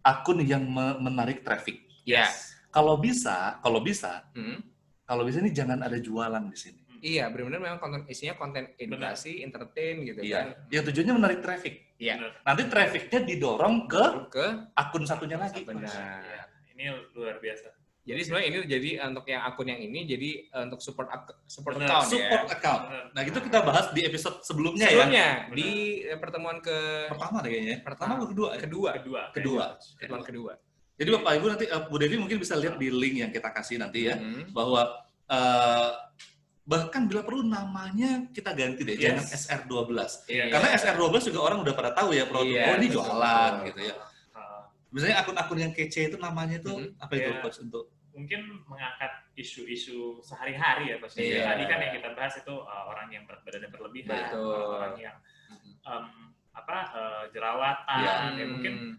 akun yang menarik traffic. Yes. Kalau bisa ini jangan ada jualan di sini. Iya, benar-benar memang isinya konten edukasi, entertain gitu kan. Yang tujuannya menarik traffic. Iya. Nanti trafficnya didorong ke akun satunya lagi. Benar. Ya, ini luar biasa. Jadi sebenarnya ini jadi untuk yang akun yang ini jadi untuk support account Support ya. account. Nah, itu kita bahas di episode sebelumnya ya. Di pertemuan pertama kayaknya. Pertama atau kedua? Kedua. Jadi Bapak Ibu nanti Bu Devi mungkin bisa lihat di link yang kita kasih nanti ya, bahwa bahkan bila perlu namanya kita ganti deh, jangan SR12. Karena SR12 juga orang udah pada tahu ya produk ini jualan gitu ya. Misalnya akun-akun yang kece itu namanya itu apa itu Coach untuk mungkin mengangkat isu-isu sehari-hari ya Coach. Tadi kan yang kita bahas itu orang yang berat badannya berlebihan, orang yang jerawatan, ya mungkin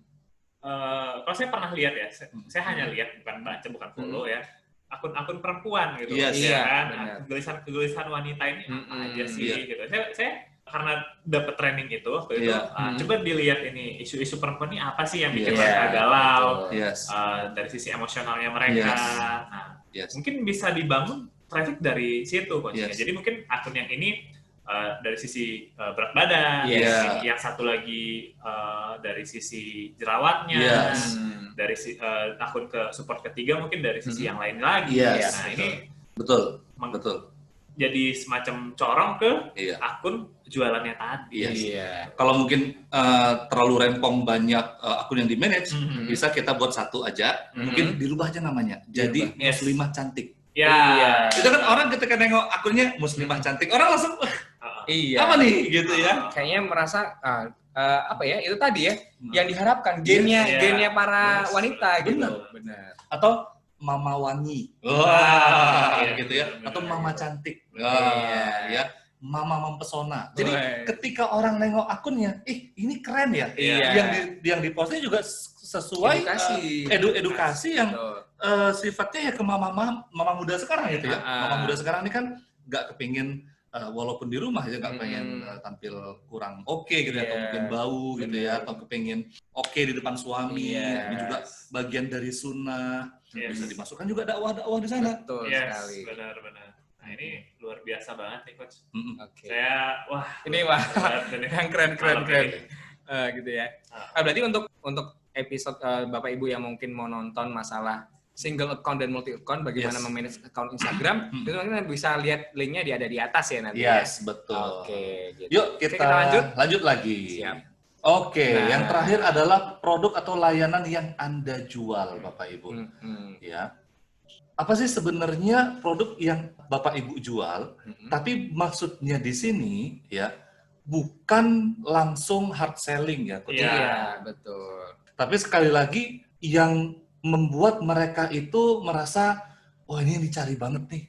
kalau saya pernah lihat ya, saya hanya lihat bukan baca, bukan follow ya, akun-akun perempuan gitu, kegelisahan wanita ini apa aja sih gitu. Saya karena dapat training itu waktu itu, coba dilihat ini isu-isu perempuan ini apa sih yang bikin mereka galau, dari sisi emosionalnya mereka. Nah, mungkin bisa dibangun traffic dari situ Coach. Jadi mungkin akun yang ini dari sisi berat badan, yang satu lagi dari sisi jerawatnya, dari akun ke support ketiga mungkin dari sisi yang lain lagi. Nah, ini betul. Jadi semacam corong ke akun jualannya tadi. Kalau mungkin terlalu rempong banyak akun yang di manage, bisa kita buat satu aja, mungkin dirubah aja namanya. Jadi muslimah cantik. Itu kan orang ketika nengok akunnya muslimah cantik, orang langsung apa nih gitu ya. Kayaknya merasa apa ya, itu tadi ya yang diharapkan gennya para wanita gitu. Benar. Atau Mama Wangi, gitu ya, atau Mama Cantik, ya, Mama Mempesona. Jadi ketika orang nengok akunnya, ini keren ya, yang dipostnya juga sesuai edukasi yang sifatnya ya ke mama muda sekarang gitu ya. Mama muda sekarang ini kan nggak kepingin walaupun di rumah ya nggak pengen tampil kurang oke gitu ya, atau mungkin bau gitu ya, atau kepingin oke di depan suami. Ini juga bagian dari sunnah. Bisa dimasukkan juga dakwah di sana. Betul sekali. Benar. Nah, ini luar biasa banget nih Coach. Saya ini yang keren. Gitu ya. Berarti untuk episode Bapak Ibu yang mungkin mau nonton masalah single account dan multi account, bagaimana memanage account Instagram, itu mungkin bisa lihat linknya ada di atas ya nanti. Yes, betul. Oke, gitu. Yuk kita lanjut lagi. Siap. Oke, yang terakhir adalah produk atau layanan yang Anda jual, Bapak Ibu. Ya. Apa sih sebenarnya produk yang Bapak Ibu jual? Tapi maksudnya di sini ya bukan langsung hard selling ya, Coach. Iya, betul. Tapi sekali lagi yang membuat mereka itu merasa, wah ini yang dicari banget nih,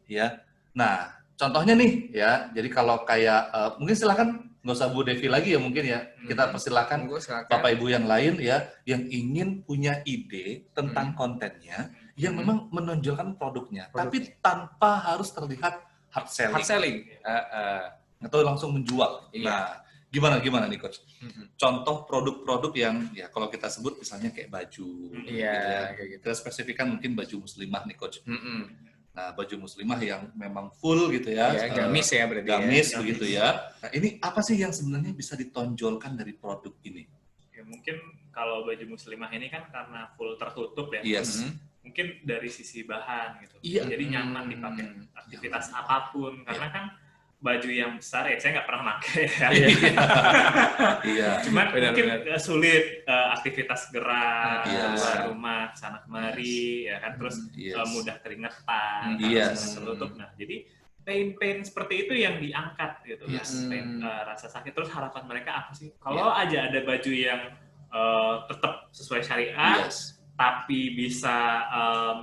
ya. Nah, contohnya nih, ya. Jadi kalau kayak mungkin silakan nggak usah Bu Devi lagi ya mungkin ya. Kita persilakan Bapak Ibu yang lain ya, yang ingin punya ide tentang kontennya, yang memang menonjolkan produknya, tapi tanpa harus terlihat hard selling. Hard selling. Atau langsung menjual. Nah, gimana nih Coach? Contoh produk-produk yang ya kalau kita sebut misalnya kayak baju, gitu ya. Kayak gitu. Kita spesifikkan mungkin baju muslimah nih Coach. Nah, baju muslimah yang memang full gitu ya. Gamis ya berarti. Gamis begitu ya. Nah, ini apa sih yang sebenarnya bisa ditonjolkan dari produk ini? Ya, mungkin kalau baju muslimah ini kan karena full tertutup ya. Yes. Mungkin dari sisi bahan gitu. Iya. Jadi nyaman dipakai aktivitas apapun karena kan baju yang besar ya saya nggak pernah pakai ya. Iya. Cuman mungkin sulit aktivitas gerak keluar rumah sana kemari ya kan, terus mudah keringetan, tertutup. Nah jadi pain seperti itu yang diangkat gitu kan, rasa sakit. Terus harapan mereka apa sih? Kalau aja ada baju yang tetap sesuai syariat, tapi bisa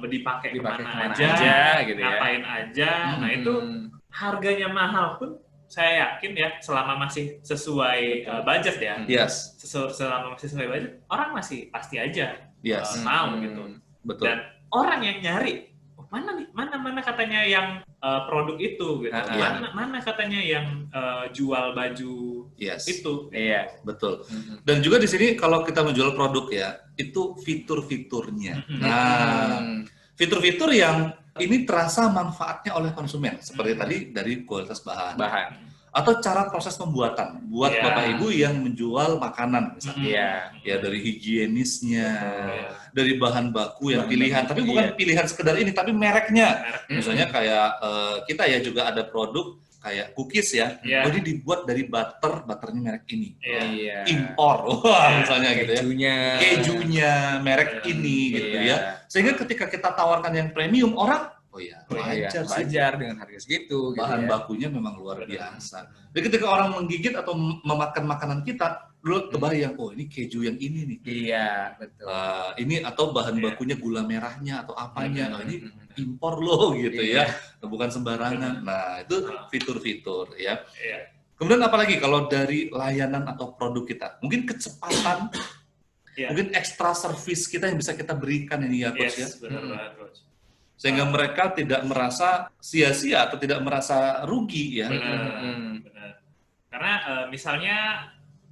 dipakai kemana aja gitu ngapain aja. Nah itu harganya mahal pun saya yakin ya selama masih sesuai budget ya. Selama masih sesuai budget, orang masih pasti aja mau gitu. Betul. Dan orang yang nyari, mana nih? Mana katanya yang produk itu gitu. Mana katanya yang jual baju itu. Iya, betul. Dan juga di sini kalau kita menjual produk ya, itu fitur-fiturnya. Nah, fitur-fitur yang ini terasa manfaatnya oleh konsumen, seperti tadi dari kualitas bahan. Atau cara proses pembuatan, buat Bapak Ibu yang menjual makanan misalnya. Ya dari higienisnya, dari bahan baku yang pilihan, tapi bukan pilihan sekedar ini, tapi mereknya. Misalnya kayak kita ya juga ada produk kayak cookies ya, ini dibuat dari butternya merek ini. Impor, misalnya gitu ya. Kejunya merek ini gitu ya. Sehingga ketika kita tawarkan yang premium, orang wajar dengan harga segitu. Bahan bakunya memang luar biasa. Jadi ketika orang menggigit atau memakan makanan kita, dulu kebayang, oh ini keju yang ini nih. Iya, betul. Ini atau bahan bakunya gula merahnya atau apanya, ini impor loh gitu ya, bukan sembarangan. Nah itu fitur-fitur ya. Kemudian apalagi kalau dari layanan atau produk kita, mungkin kecepatan, mungkin extra service kita yang bisa kita berikan ini ya Coach ya. Benar banget Coach. Sehingga mereka tidak merasa sia-sia atau tidak merasa rugi ya. Benar. Karena misalnya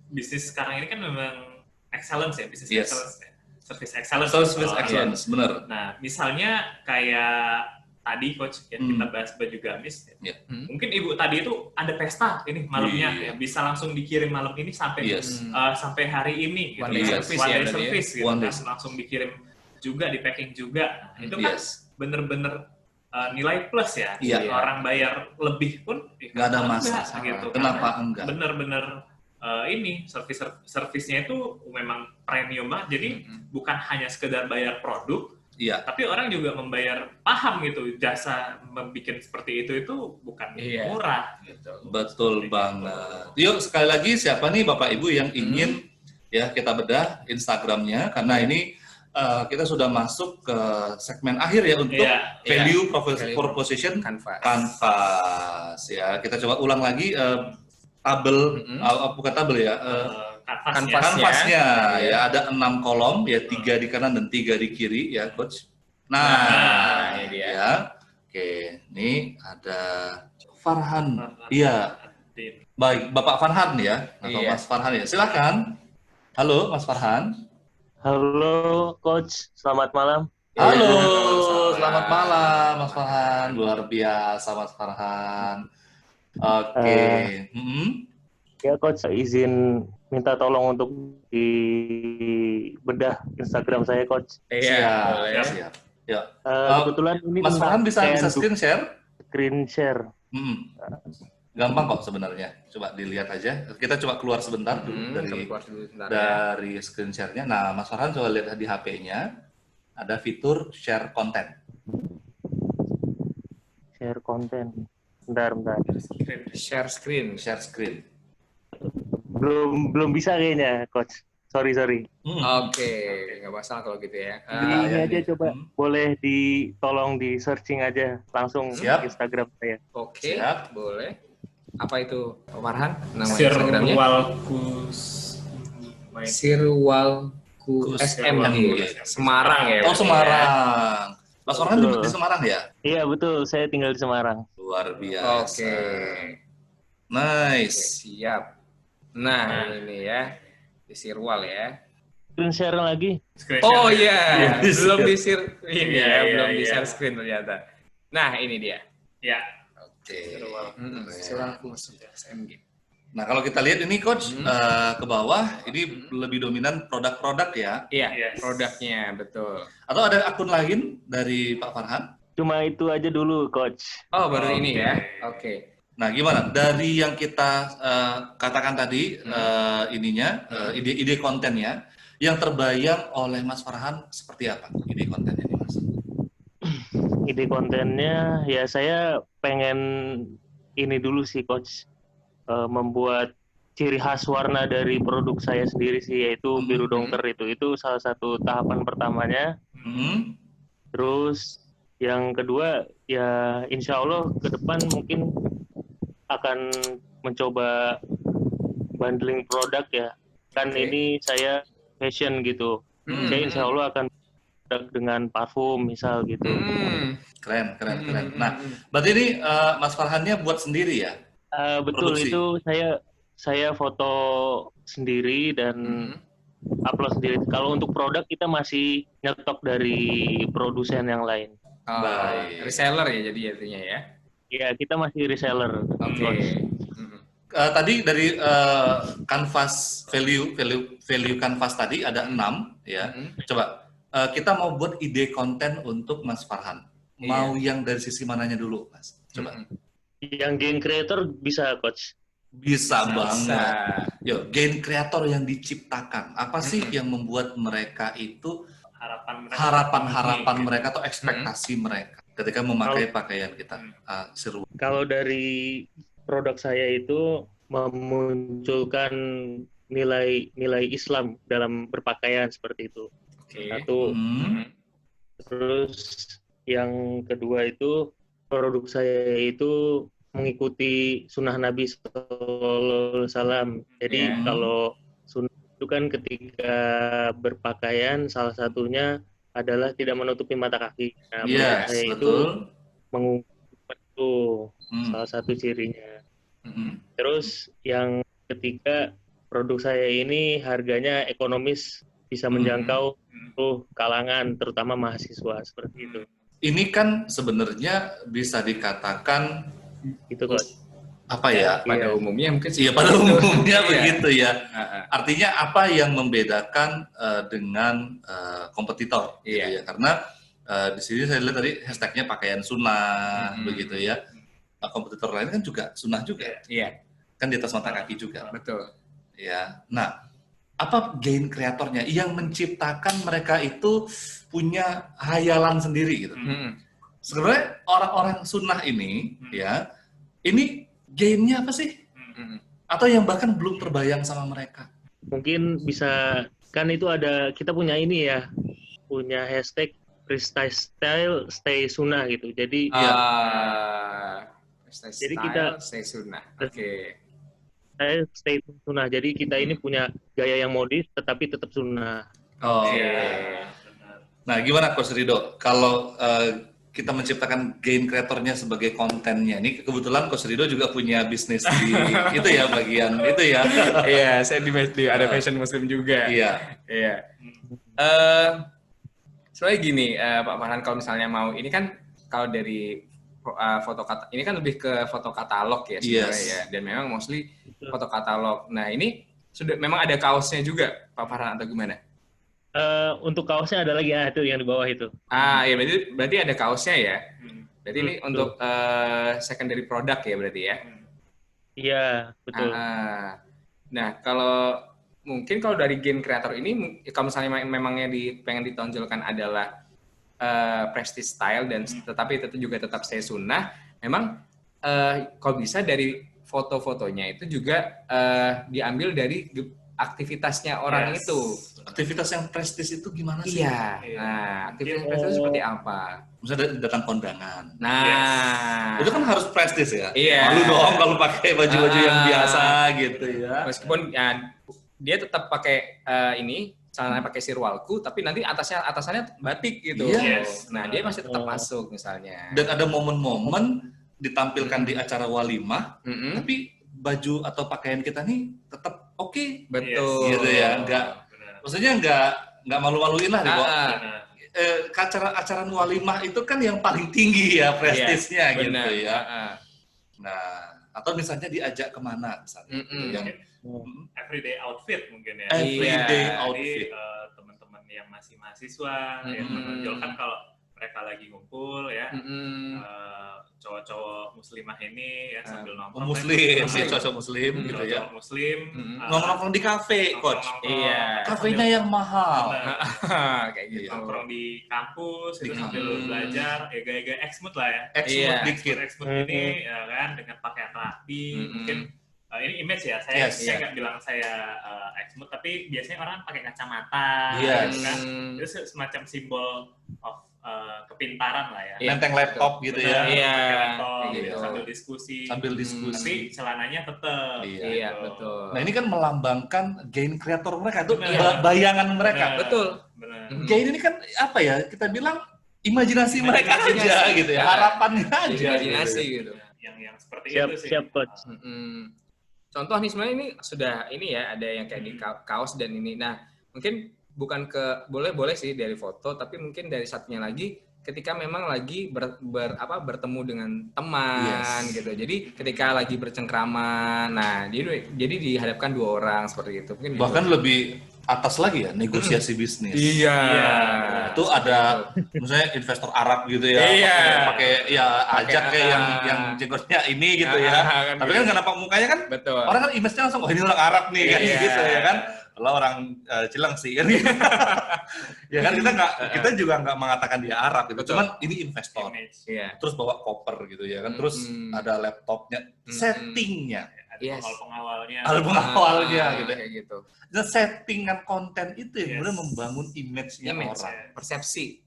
bisnis sekarang ini kan memang excellence ya, bisnis excellence ya. Service excellence. Benar. Nah, misalnya kayak tadi Coach yang kita bahas baju gamis ya. Mungkin Ibu tadi itu ada pesta ini malamnya ya, bisa langsung dikirim malam ini sampai sampai hari ini gitu. One day service gitu. Langsung dikirim juga, di packing juga. Nah, itu kan bener-bener nilai plus ya. Orang bayar lebih pun nggak ada masalah gitu. Kenapa enggak? Bener-bener ini servisnya itu memang premium banget. Jadi bukan hanya sekedar bayar produk, tapi orang juga membayar paham gitu, jasa membuat seperti itu bukan murah gitu. Betul banget. Yuk sekali lagi, siapa nih Bapak Ibu yang ingin ya kita bedah Instagramnya, karena ini kita sudah masuk ke segmen akhir ya untuk value proposition canvas ya. Kita coba ulang lagi tabel, bukan tabel ya, kanvasnya ya. Ada 6 kolom ya, 3 di kanan dan 3 di kiri ya Coach. Nah ini dia ya. Oke, ini ada Farhan. Iya. Baik, Bapak Farhan ya, atau Mas Farhan ya. Silakan. Halo Mas Farhan. Halo Coach, selamat malam. Halo, selamat malam Mas Farhan. Luar biasa Mas Farhan. Oke. Ya Coach, izin minta tolong untuk dibedah Instagram saya Coach. Siap. Ya. Kebetulan ini Mas Farhan bisa screen share? Screen share. Gampang kok sebenarnya. Coba dilihat aja. Kita coba keluar sebentar dulu dari screen share-nya. Nah, Mas Farhan coba lihat di HP-nya. Ada fitur share content. Share konten. Bentar. Share screen. Belum bisa kayaknya, Coach. Sorry. Oke, nggak masalah kalau gitu ya. Ini aja coba boleh tolong di searching aja langsung Instagram saya. Oke, boleh. Apa itu, Pak Farhan? Nama Instagramnya? Sirwalku SM di Semarang ya. Oh, Semarang. Mas Farhan juga di Semarang ya? Iya, betul. Saya tinggal di Semarang. Luar biasa. Oke. Nice. Siap. Nah, ini ya. Di Sirwal ya. Screen share lagi. Oh iya, belum di share ini belum di share screen ternyata. Nah, ini dia. Ya. Oke. Sirwalku SMG. Nah, kalau kita lihat ini Coach ke bawah, ini lebih dominan produk-produk ya? Iya, produknya betul. Atau ada akun lain dari Pak Farhan? Cuma itu aja dulu, Coach. Oh, baru ini ya? Oke. Nah, gimana? Dari yang kita katakan tadi, ide-ide kontennya, yang terbayang oleh Mas Farhan seperti apa ide kontennya nih, Mas? Ide kontennya, ya saya pengen ini dulu sih, Coach. Membuat ciri khas warna dari produk saya sendiri sih, yaitu biru dongker itu salah satu tahapan pertamanya. Terus yang kedua, ya insya Allah ke depan mungkin akan mencoba bundling produk ya. Kan ini saya fashion gitu. Saya insya Allah akan produk dengan parfum misal gitu. Keren. Nah, berarti ini Mas Farhannya buat sendiri ya? Betul, produksi. Itu saya foto sendiri dan upload sendiri. Kalau untuk produk kita masih nyetok dari produsen yang lain. Reseller ya jadi artinya ya? Ya, kita masih reseller. Oke. Tadi dari canvas value canvas tadi ada 6 ya. Coba kita mau buat ide konten untuk Mas Farhan. Mau yang dari sisi mananya dulu, Mas? Coba. Yang game creator bisa, Coach. Bisa banget. Yo, game creator yang diciptakan. Apa sih yang membuat mereka itu harapan mereka atau ekspektasi mereka ketika memakai pakaian kita? Seru. Kalau dari produk saya itu memunculkan nilai Islam dalam berpakaian seperti itu. Satu. Terus yang kedua itu produk saya itu mengikuti sunnah Nabi SAW. Jadi kalau sunnah itu kan ketika berpakaian salah satunya adalah tidak menutupi mata kaki. Nah, saya itu mengungkapkan itu salah satu cirinya. Terus yang ketiga, produk saya ini harganya ekonomis, bisa menjangkau kalangan, terutama mahasiswa seperti itu. Ini kan sebenarnya bisa dikatakan itu kok apa ya? Pada umumnya mungkin pada umumnya begitu ya. Artinya apa yang membedakan dengan kompetitor? Gitu ya. Karena di sini saya lihat tadi hashtagnya pakaian sunnah begitu ya. Kompetitor lain kan juga sunnah juga. Iya. Kan di atas mata kaki juga. Betul. Ya. Nah, apa gain kreatornya yang menciptakan mereka itu punya hayalan sendiri gitu. Sebenarnya orang-orang sunnah ini ya, ini gainnya apa sih? Atau yang bahkan belum terbayang sama mereka? Mungkin bisa, kan itu ada, kita punya ini ya, punya hashtag freestyle stay sunnah gitu. Jadi jadi kita stay sunnah. Oke. Saya stay sunnah. Jadi kita ini punya gaya yang modis tetapi tetap sunnah. Nah, gimana Coach Rido? Kalau kita menciptakan gain kreatornya sebagai kontennya, ini kebetulan Coach Rido juga punya bisnis di itu ya, bagian itu ya. Iya, saya di ada fashion muslim juga. Iya. Soalnya gini, Pak Farhan, kalau misalnya mau, ini kan kalau dari ini kan lebih ke foto katalog ya sebenarnya ya, dan memang mostly foto katalog. Nah, ini sudah memang ada kaosnya juga, Pak Farhan, atau gimana? Untuk kaosnya ada lagi ya, itu yang di bawah itu. Ya berarti ada kaosnya ya. Berarti ini untuk secondary product ya berarti ya. Iya, betul. Nah, mungkin kalau dari game creator ini, kalau misalnya memangnya pengen ditonjolkan adalah prestige style dan tetapi itu juga tetap stay sunnah, memang kalau bisa dari foto-fotonya itu juga diambil dari aktivitasnya orang itu. Aktivitas yang prestis itu gimana sih? Iya. Nah, aktivitas prestis seperti apa? Misalnya datang kondangan. Nah, itu kan harus prestis ya. Iya. Malu dong kalau pakai baju-baju yang biasa gitu ya. Meskipun ya, dia tetap pakai celana pakai sirwalku, tapi nanti atasannya batik gitu. Yes. Nah, dia masih tetap masuk misalnya. Dan ada momen-momen ditampilkan di acara walimah, tapi baju atau pakaian kita nih tetap oke. Betul. Gitu ya, maksudnya nggak malu-maluin lah nih, acara walimah itu kan yang paling tinggi ya prestisnya gitu ya. Nah, atau misalnya diajak kemana misalnya, yang everyday outfit mungkin ya. Everyday outfit. Teman-teman yang masih mahasiswa yang menonjolkan kalau mereka lagi ngumpul ya. Cowok-cowok muslimah ini ya sambil nongkrong. Cowok muslim gitu ya. Muslim. Nongkrong di kafe, coach. Iya. Kafenya yang mahal. Kayak gitu. Nongkrong di kampus, sambil belajar, gaya-gaya X-mood lah ya. X-mood dikit. X-mood ini ya kan dengan pakaian rapi, mungkin ini image ya. Saya nggak bilang saya X-mood, tapi biasanya orang pakai kacamata, gitu kan. Itu semacam simbol of kepintaran lah ya. Nenteng laptop gitu ya. Laptop, gitu. Sambil diskusi. Tapi celananya tetap. Iya, betul. Nah, ini kan melambangkan gain kreator mereka itu bayangan mereka. Betul. Gain ini kan apa ya? Kita bilang imajinasi mereka aja gitu ya. Harapannya aja. Imajinasi gitu. Yang seperti Siap, itu sih. siap, coach. Contoh nih sebenarnya ini sudah ada yang kayak di kaos dan ini. Nah, mungkin bukan boleh sih dari foto, tapi mungkin dari satunya lagi ketika memang lagi bertemu dengan teman gitu. Jadi ketika lagi bercengkrama, nah jadi dihadapkan dua orang seperti itu. Mungkin bahkan lebih atas lagi ya, negosiasi bisnis. Iya. Itu ada misalnya investor Arab gitu ya, pakai ajak kayak yang jenggotnya ini gitu ya. Tapi kan nggak nampak mukanya kan. Betul. Orang kan image-nya langsung, ini orang Arab nih kan gitu ya kan. Kalau orang Cilengsi kan. Ya kan kita juga nggak mengatakan dia Arab gitu. Betul. Cuman ini investor. Terus bawa koper gitu ya kan. Terus ada laptopnya, settingnya. Ada pengawalnya. Ada pengawalnya gitu. Kayak gitu. Dan settingan konten itu yang kemudian membangun image-nya orang. Persepsi.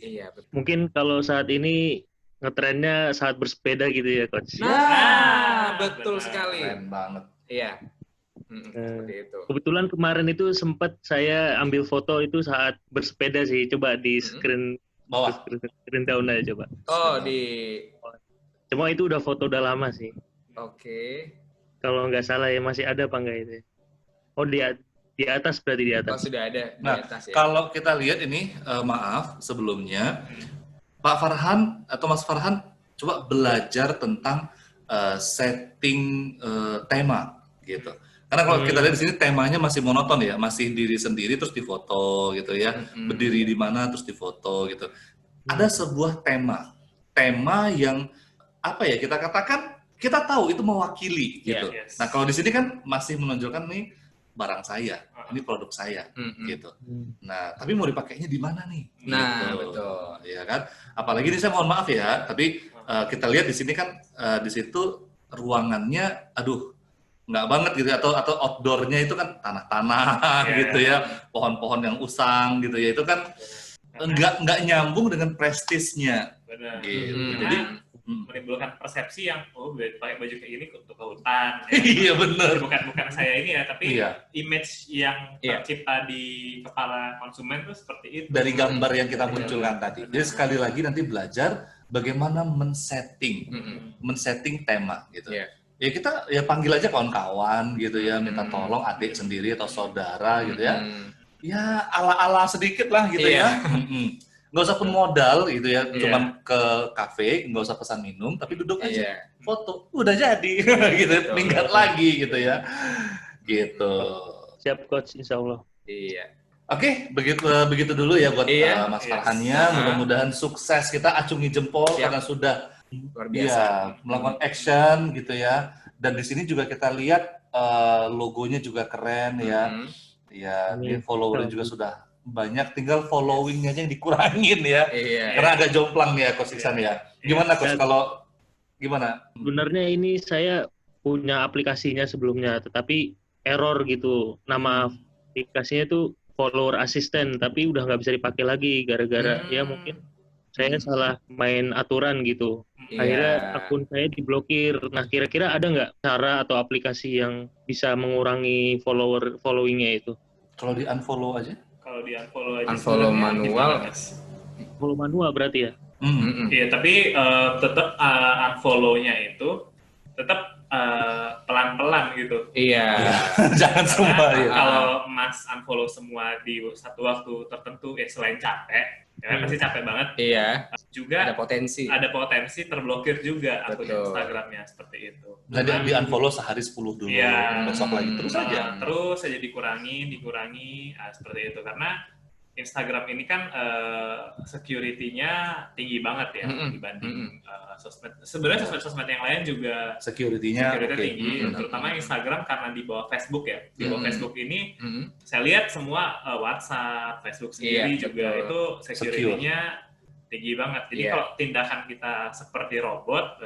Iya, betul. Mungkin kalau saat ini ngetrennya saat bersepeda gitu ya, coach. Nah, betul sekali. Keren banget. Iya. Seperti itu. Kebetulan kemarin itu sempat saya ambil foto itu saat bersepeda sih. Coba di screen bawah. Screen down aja coba. Cuma itu udah foto udah lama sih. Oke. Kalau nggak salah ya masih ada apa enggak itu? Oh di atas berarti di atas. Oh sudah ada di atas ya. Kalau kita lihat ini maaf sebelumnya Pak Farhan atau Mas Farhan coba belajar tentang setting tema gitu. Karena kalau kita lihat di sini temanya masih monoton ya, masih diri sendiri terus difoto gitu ya, berdiri di mana terus difoto gitu. Ada sebuah tema yang apa ya kita katakan kita tahu itu mewakili gitu. Nah kalau di sini kan masih menonjolkan nih barang saya, ini produk saya gitu. Nah tapi mau dipakainya di mana nih? Nah gitu. betul. Ya kan. Apalagi ini saya mohon maaf ya, tapi kita lihat di sini kan di situ ruangannya, nggak banget gitu atau outdoornya itu kan tanah-tanah gitu ya, pohon-pohon yang usang gitu ya, itu kan nggak nyambung dengan prestisnya. Gitu. Jadi menimbulkan persepsi yang pakai baju kayak gini untuk ke hutan. Iya benar. Bukan saya ini ya, tapi image yang tercipta di kepala konsumen itu seperti itu. Dari gambar yang kita munculkan tadi. Jadi sekali lagi nanti belajar bagaimana men-setting tema gitu. Ya kita panggil aja kawan-kawan gitu ya, minta tolong adik sendiri atau saudara gitu ya. Ya ala-ala sedikit lah gitu ya. Nggak usah pun modal gitu ya, cuman ke kafe, nggak usah pesan minum, tapi duduk aja, foto, udah jadi gitu, minggat lagi gitu ya. Gitu. Siap coach, insya Allah. Iya. Oke, begitu dulu ya buat Mas Farhannya. Mudah-mudahan sukses, kita acungi jempol karena sudah luar biasa melakukan action gitu ya. Dan di sini juga kita lihat logonya juga keren ya. Ya, dia followernya juga sudah banyak, tinggal followingnya aja yang dikurangin ya. Karena agak jomplang ya Coach Iksan ya. Gimana Coach kalau gimana? Sebenarnya ini saya punya aplikasinya sebelumnya, tetapi error gitu. Nama aplikasinya itu follower assistant, tapi udah nggak bisa dipakai lagi gara-gara ya mungkin saya salah main aturan gitu. Akhirnya akun saya diblokir. Nah, kira-kira ada nggak cara atau aplikasi yang bisa mengurangi followingnya itu? Kalau di unfollow aja? Kalau di unfollow aja. Unfollow manual. Follow manual berarti ya? Iya, tapi tetap unfollow-nya itu tetap pelan-pelan gitu. Iya. Jangan semua ya. Kalau Mas unfollow semua di satu waktu tertentu, selain capek, ya pasti capek banget. Iya. Juga ada potensi terblokir juga akun Instagramnya seperti itu. Jadi di unfollow sehari 10 dulu, besok lagi terus aja. Terus aja dikurangi, seperti itu karena Instagram ini kan security-nya tinggi banget ya dibanding sosmed. Sebenarnya sosmed yang lain juga security-nya tinggi, terutama Instagram karena di bawah Facebook ya. Di bawah Facebook ini saya lihat semua WhatsApp, Facebook sendiri juga itu security-nya tinggi banget. Jadi kalau tindakan kita seperti robot,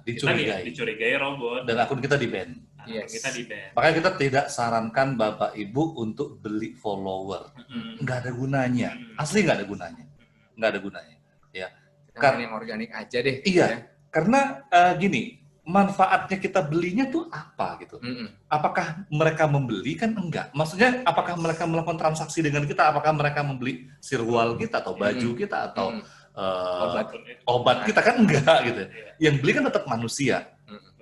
dicurigai robot dan akun kita di-ban. Kita di-ban. Makanya kita tidak sarankan Bapak Ibu untuk beli follower. Nggak ada gunanya. Asli nggak ada gunanya. Nggak ada gunanya. Ya. Karena yang organik aja deh. Iya. Ya. Karena gini, manfaatnya kita belinya tuh apa gitu? Apakah mereka membeli? Kan enggak. Maksudnya apakah mereka melakukan transaksi dengan kita? Apakah mereka membeli sirwal kita atau baju kita atau obat kita? Kan enggak gitu. Yang beli kan tetap manusia.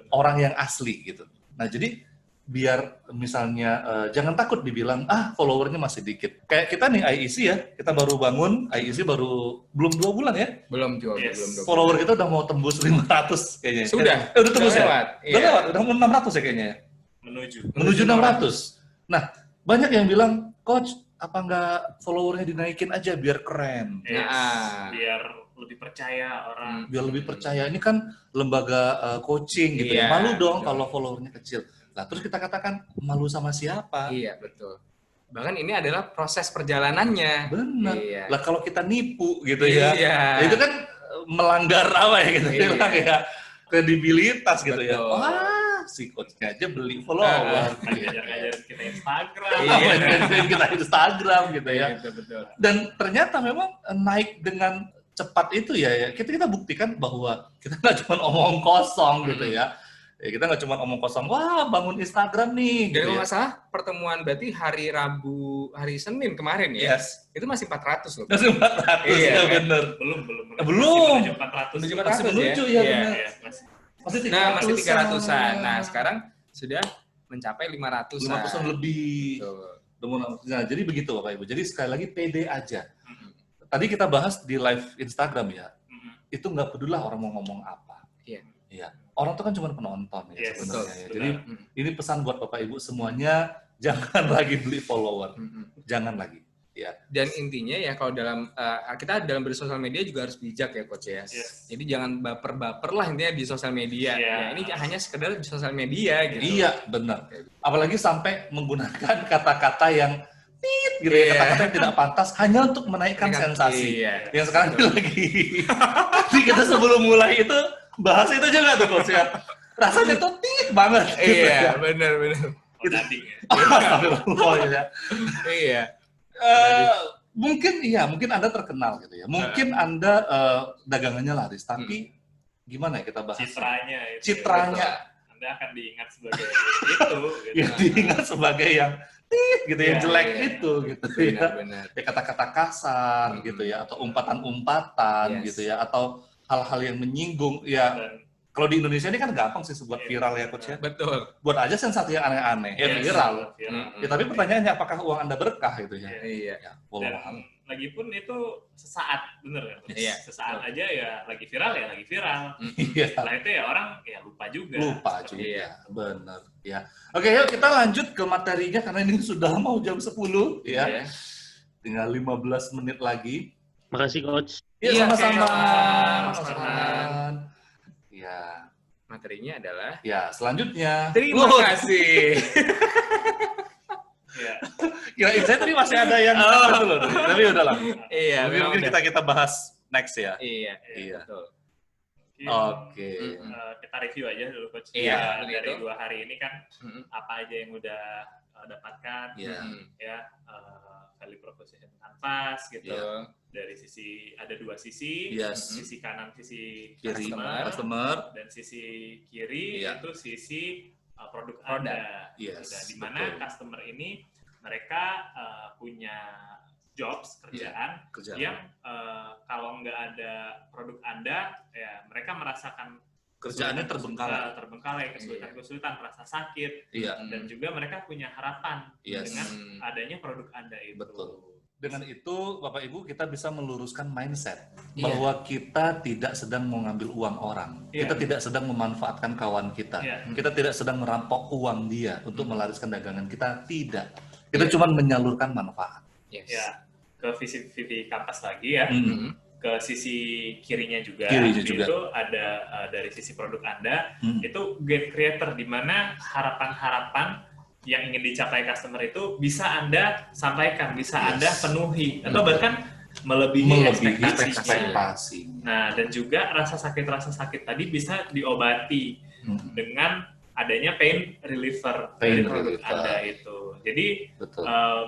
Orang yang asli gitu. Nah, jadi biar misalnya jangan takut dibilang followernya masih dikit. Kayak kita nih IEC ya, kita baru bangun, IEC baru belum 2 bulan ya? Belum 2 Follower kita udah mau tembus 500 kayaknya. Sudah. Udah tembus ya? Udah lewat, udah mau 600 ya kayaknya. Menuju 600. Nah, banyak yang bilang, "Coach, apa nggak followernya dinaikin aja biar keren?" Biar lebih percaya orang. Biar lebih percaya. Ini kan lembaga coaching gitu ya. Malu dong kalau followernya kecil. Nah, terus kita katakan malu sama siapa? Iya, betul. Bahkan ini adalah proses perjalanannya. Benar. Lah kalau kita nipu gitu ya. Itu kan melanggar apa ya gitu ya. Kredibilitas gitu ya. Wah, si coachnya aja beli follower. Ngajarin kita Instagram. Ngajarin kita Instagram gitu ya. Betul. Dan ternyata memang naik dengan cepat itu ya, kita buktikan bahwa kita nggak cuma omong kosong gitu ya. Kita nggak cuma omong kosong, wah bangun Instagram nih. Dan kalau nggak salah pertemuan berarti hari hari Senin kemarin ya, itu masih 400 loh. Masih 400 ya benar. Belum. Menuju ya benar. Masih 300-an. Nah sekarang sudah mencapai 500-an lebih. Nah jadi begitu Bapak Ibu. Jadi sekali lagi pede aja. Tadi kita bahas di live Instagram ya, itu nggak peduli orang mau ngomong apa. Iya. Orang tuh kan cuma penonton ya sebenarnya. Ya. Jadi ini pesan buat Bapak Ibu semuanya, jangan lagi beli follower, jangan lagi. Ya. Dan intinya ya kalau kita dalam bersosial media juga harus bijak ya Coach ya. Jadi jangan baper-baper lah intinya di sosial media. Ya, ini hanya sekedar di sosial media gitu. Iya benar. Apalagi sampai menggunakan kata-kata yang gitu ya, kata-kata yang tidak pantas hanya untuk menaikkan sensasi. Yang sekarang lagi. Jadi kita sebelum mulai itu bahas itu juga tuh Coach ya. Rasanya tuh tit banget. Iya, benar. Iya. Mungkin Anda terkenal gitu ya. Mungkin Anda dagangannya laris, tapi gimana ya kita bahas? Citranya. Anda akan diingat sebagai itu. Diingat sebagai yang gitu ya, jelek itu gitu ya. Ya kata-kata kasar gitu ya, atau umpatan-umpatan gitu ya, atau hal-hal yang menyinggung ya. Kalau di Indonesia ini kan gampang sih buat viral ya Coach ya. Betul. Buat aja sensasi yang aneh-aneh ya viral. Ya tapi pertanyaannya apakah uang Anda berkah gitu ya? Iya. Ya, dan lagipun itu sesaat bener ya. Iya. Sesaat aja ya lagi viral. Iya. Setelah itu ya orang ya lupa juga. Bener ya. Oke, yuk kita lanjut ke materinya karena ini sudah mau jam 10 ya. tinggal 15 menit lagi. Makasih Coach. Iya, sama-sama. Mas Farhan. Ya. Materinya adalah Ya, selanjutnya. terima kasih. Ya. Kirain saya tadi masih ada yang itu loh. Tapi udahlah. Iya, Mungkin kita bahas next ya. Iya, Iya. betul. Oke. Kita review aja dulu Coach. Iya, dari begitu. 2 hari ini kan apa aja yang udah dapatkan, Iya. ya value proposition canvas gitu. Betul. Dari sisi ada 2 sisi, Yes. sisi kanan sisi Kiri customer, dan sisi kiri Iya. itu sisi produk Anda. Yes, Gitu. Di mana betul. customer ini mereka punya jobs kerjaan yang kalau nggak ada produk Anda, ya mereka merasakan Kerjaannya terbengkalai. kesulitan, merasa sakit, Iya. dan juga mereka punya harapan Yes. dengan adanya produk Anda itu. Betul. Dengan itu, Bapak Ibu, kita bisa meluruskan mindset Iya. bahwa kita tidak sedang mengambil uang orang, Iya. kita tidak sedang memanfaatkan kawan kita, Iya. kita tidak sedang merampok uang dia untuk melariskan dagangan kita, tidak. Kita cuma menyalurkan manfaat. Yes. Ya, ke visi kampas lagi ya. Ke sisi kirinya juga, itu ada dari sisi produk Anda, itu game creator, di mana harapan-harapan yang ingin dicapai customer itu bisa Anda sampaikan, bisa Anda penuhi, atau bahkan melebihi ekspektasi. Nah, dan juga rasa sakit tadi bisa diobati dengan adanya pain reliever dari produk Anda itu. Jadi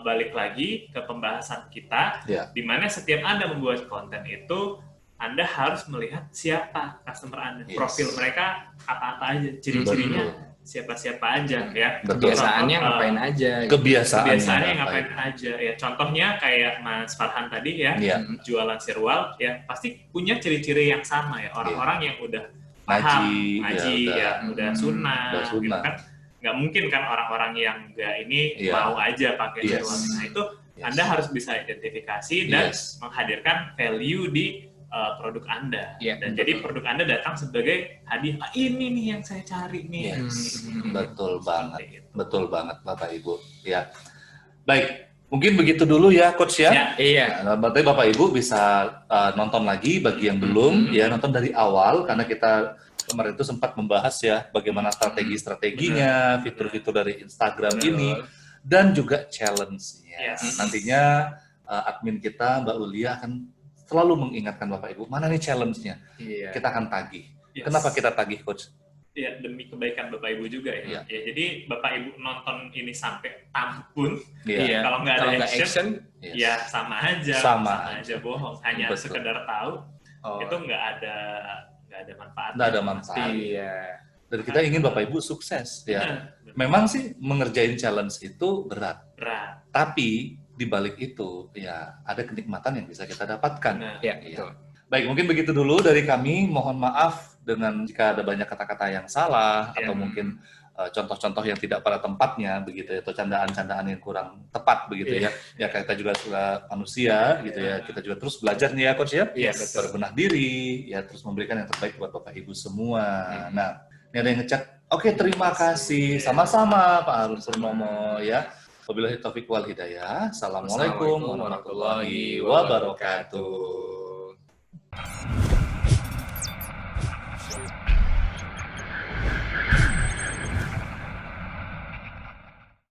balik lagi ke pembahasan kita, di mana setiap Anda membuat konten itu, Anda harus melihat siapa customer Anda, profil mereka apa-apa aja, ciri-cirinya siapa-siapa aja ya. Kebiasaannya ngapain aja. Kebiasaannya ngapain aja ya. Contohnya kayak Mas Farhan tadi ya, jualan sirwal ya, pasti punya ciri-ciri yang sama ya. Orang-orang yang udah paham, ngaji ya, udah sunnah gitu kan. Nggak mungkin kan orang-orang yang nggak ini mau aja pakai sirwal. Nah itu Anda harus bisa identifikasi dan menghadirkan value di produk Anda. Dan jadi produk Anda datang sebagai hadiah. Ini nih yang saya cari nih. Betul banget. Betul banget Bapak Ibu. Ya. Baik, mungkin begitu dulu ya Coach ya. Iya. Nah, berarti Bapak Ibu bisa nonton lagi bagi yang belum ya, nonton dari awal karena kita kemarin itu sempat membahas ya bagaimana strategi-strateginya, fitur-fitur dari Instagram ini dan juga challenge-nya. Nantinya admin kita Mbak Ulia akan selalu mengingatkan Bapak Ibu, mana nih challenge-nya? Kita akan tagih. Kenapa kita tagih, Coach? Ya, demi kebaikan Bapak Ibu juga ya. Ya, jadi Bapak Ibu nonton ini sampai tamat pun, kalau nggak ada action, ya sama aja bohong. Hanya sekedar tahu, itu nggak ada manfaat. Nggak ada manfaat. Iya. Dan kita ingin Bapak Ibu sukses ya. Memang sih mengerjain challenge itu berat. Tapi di balik itu ya ada kenikmatan yang bisa kita dapatkan. Baik, mungkin begitu dulu dari kami. Mohon maaf dengan jika ada banyak kata-kata yang salah atau mungkin contoh-contoh yang tidak pada tempatnya begitu ya, atau candaan-candaan yang kurang tepat begitu ya. Ya kita juga sudah manusia gitu ya. Kita juga terus belajar nih ya Coach ya. Berbenah diri ya, terus memberikan yang terbaik buat Bapak Ibu semua. Nah, ini ada yang ngechat. Oke, terima kasih. Sama-sama Pak Harun Purnomo ya. Wabillahi taufiq wal hidayah. Assalamualaikum warahmatullahi wabarakatuh.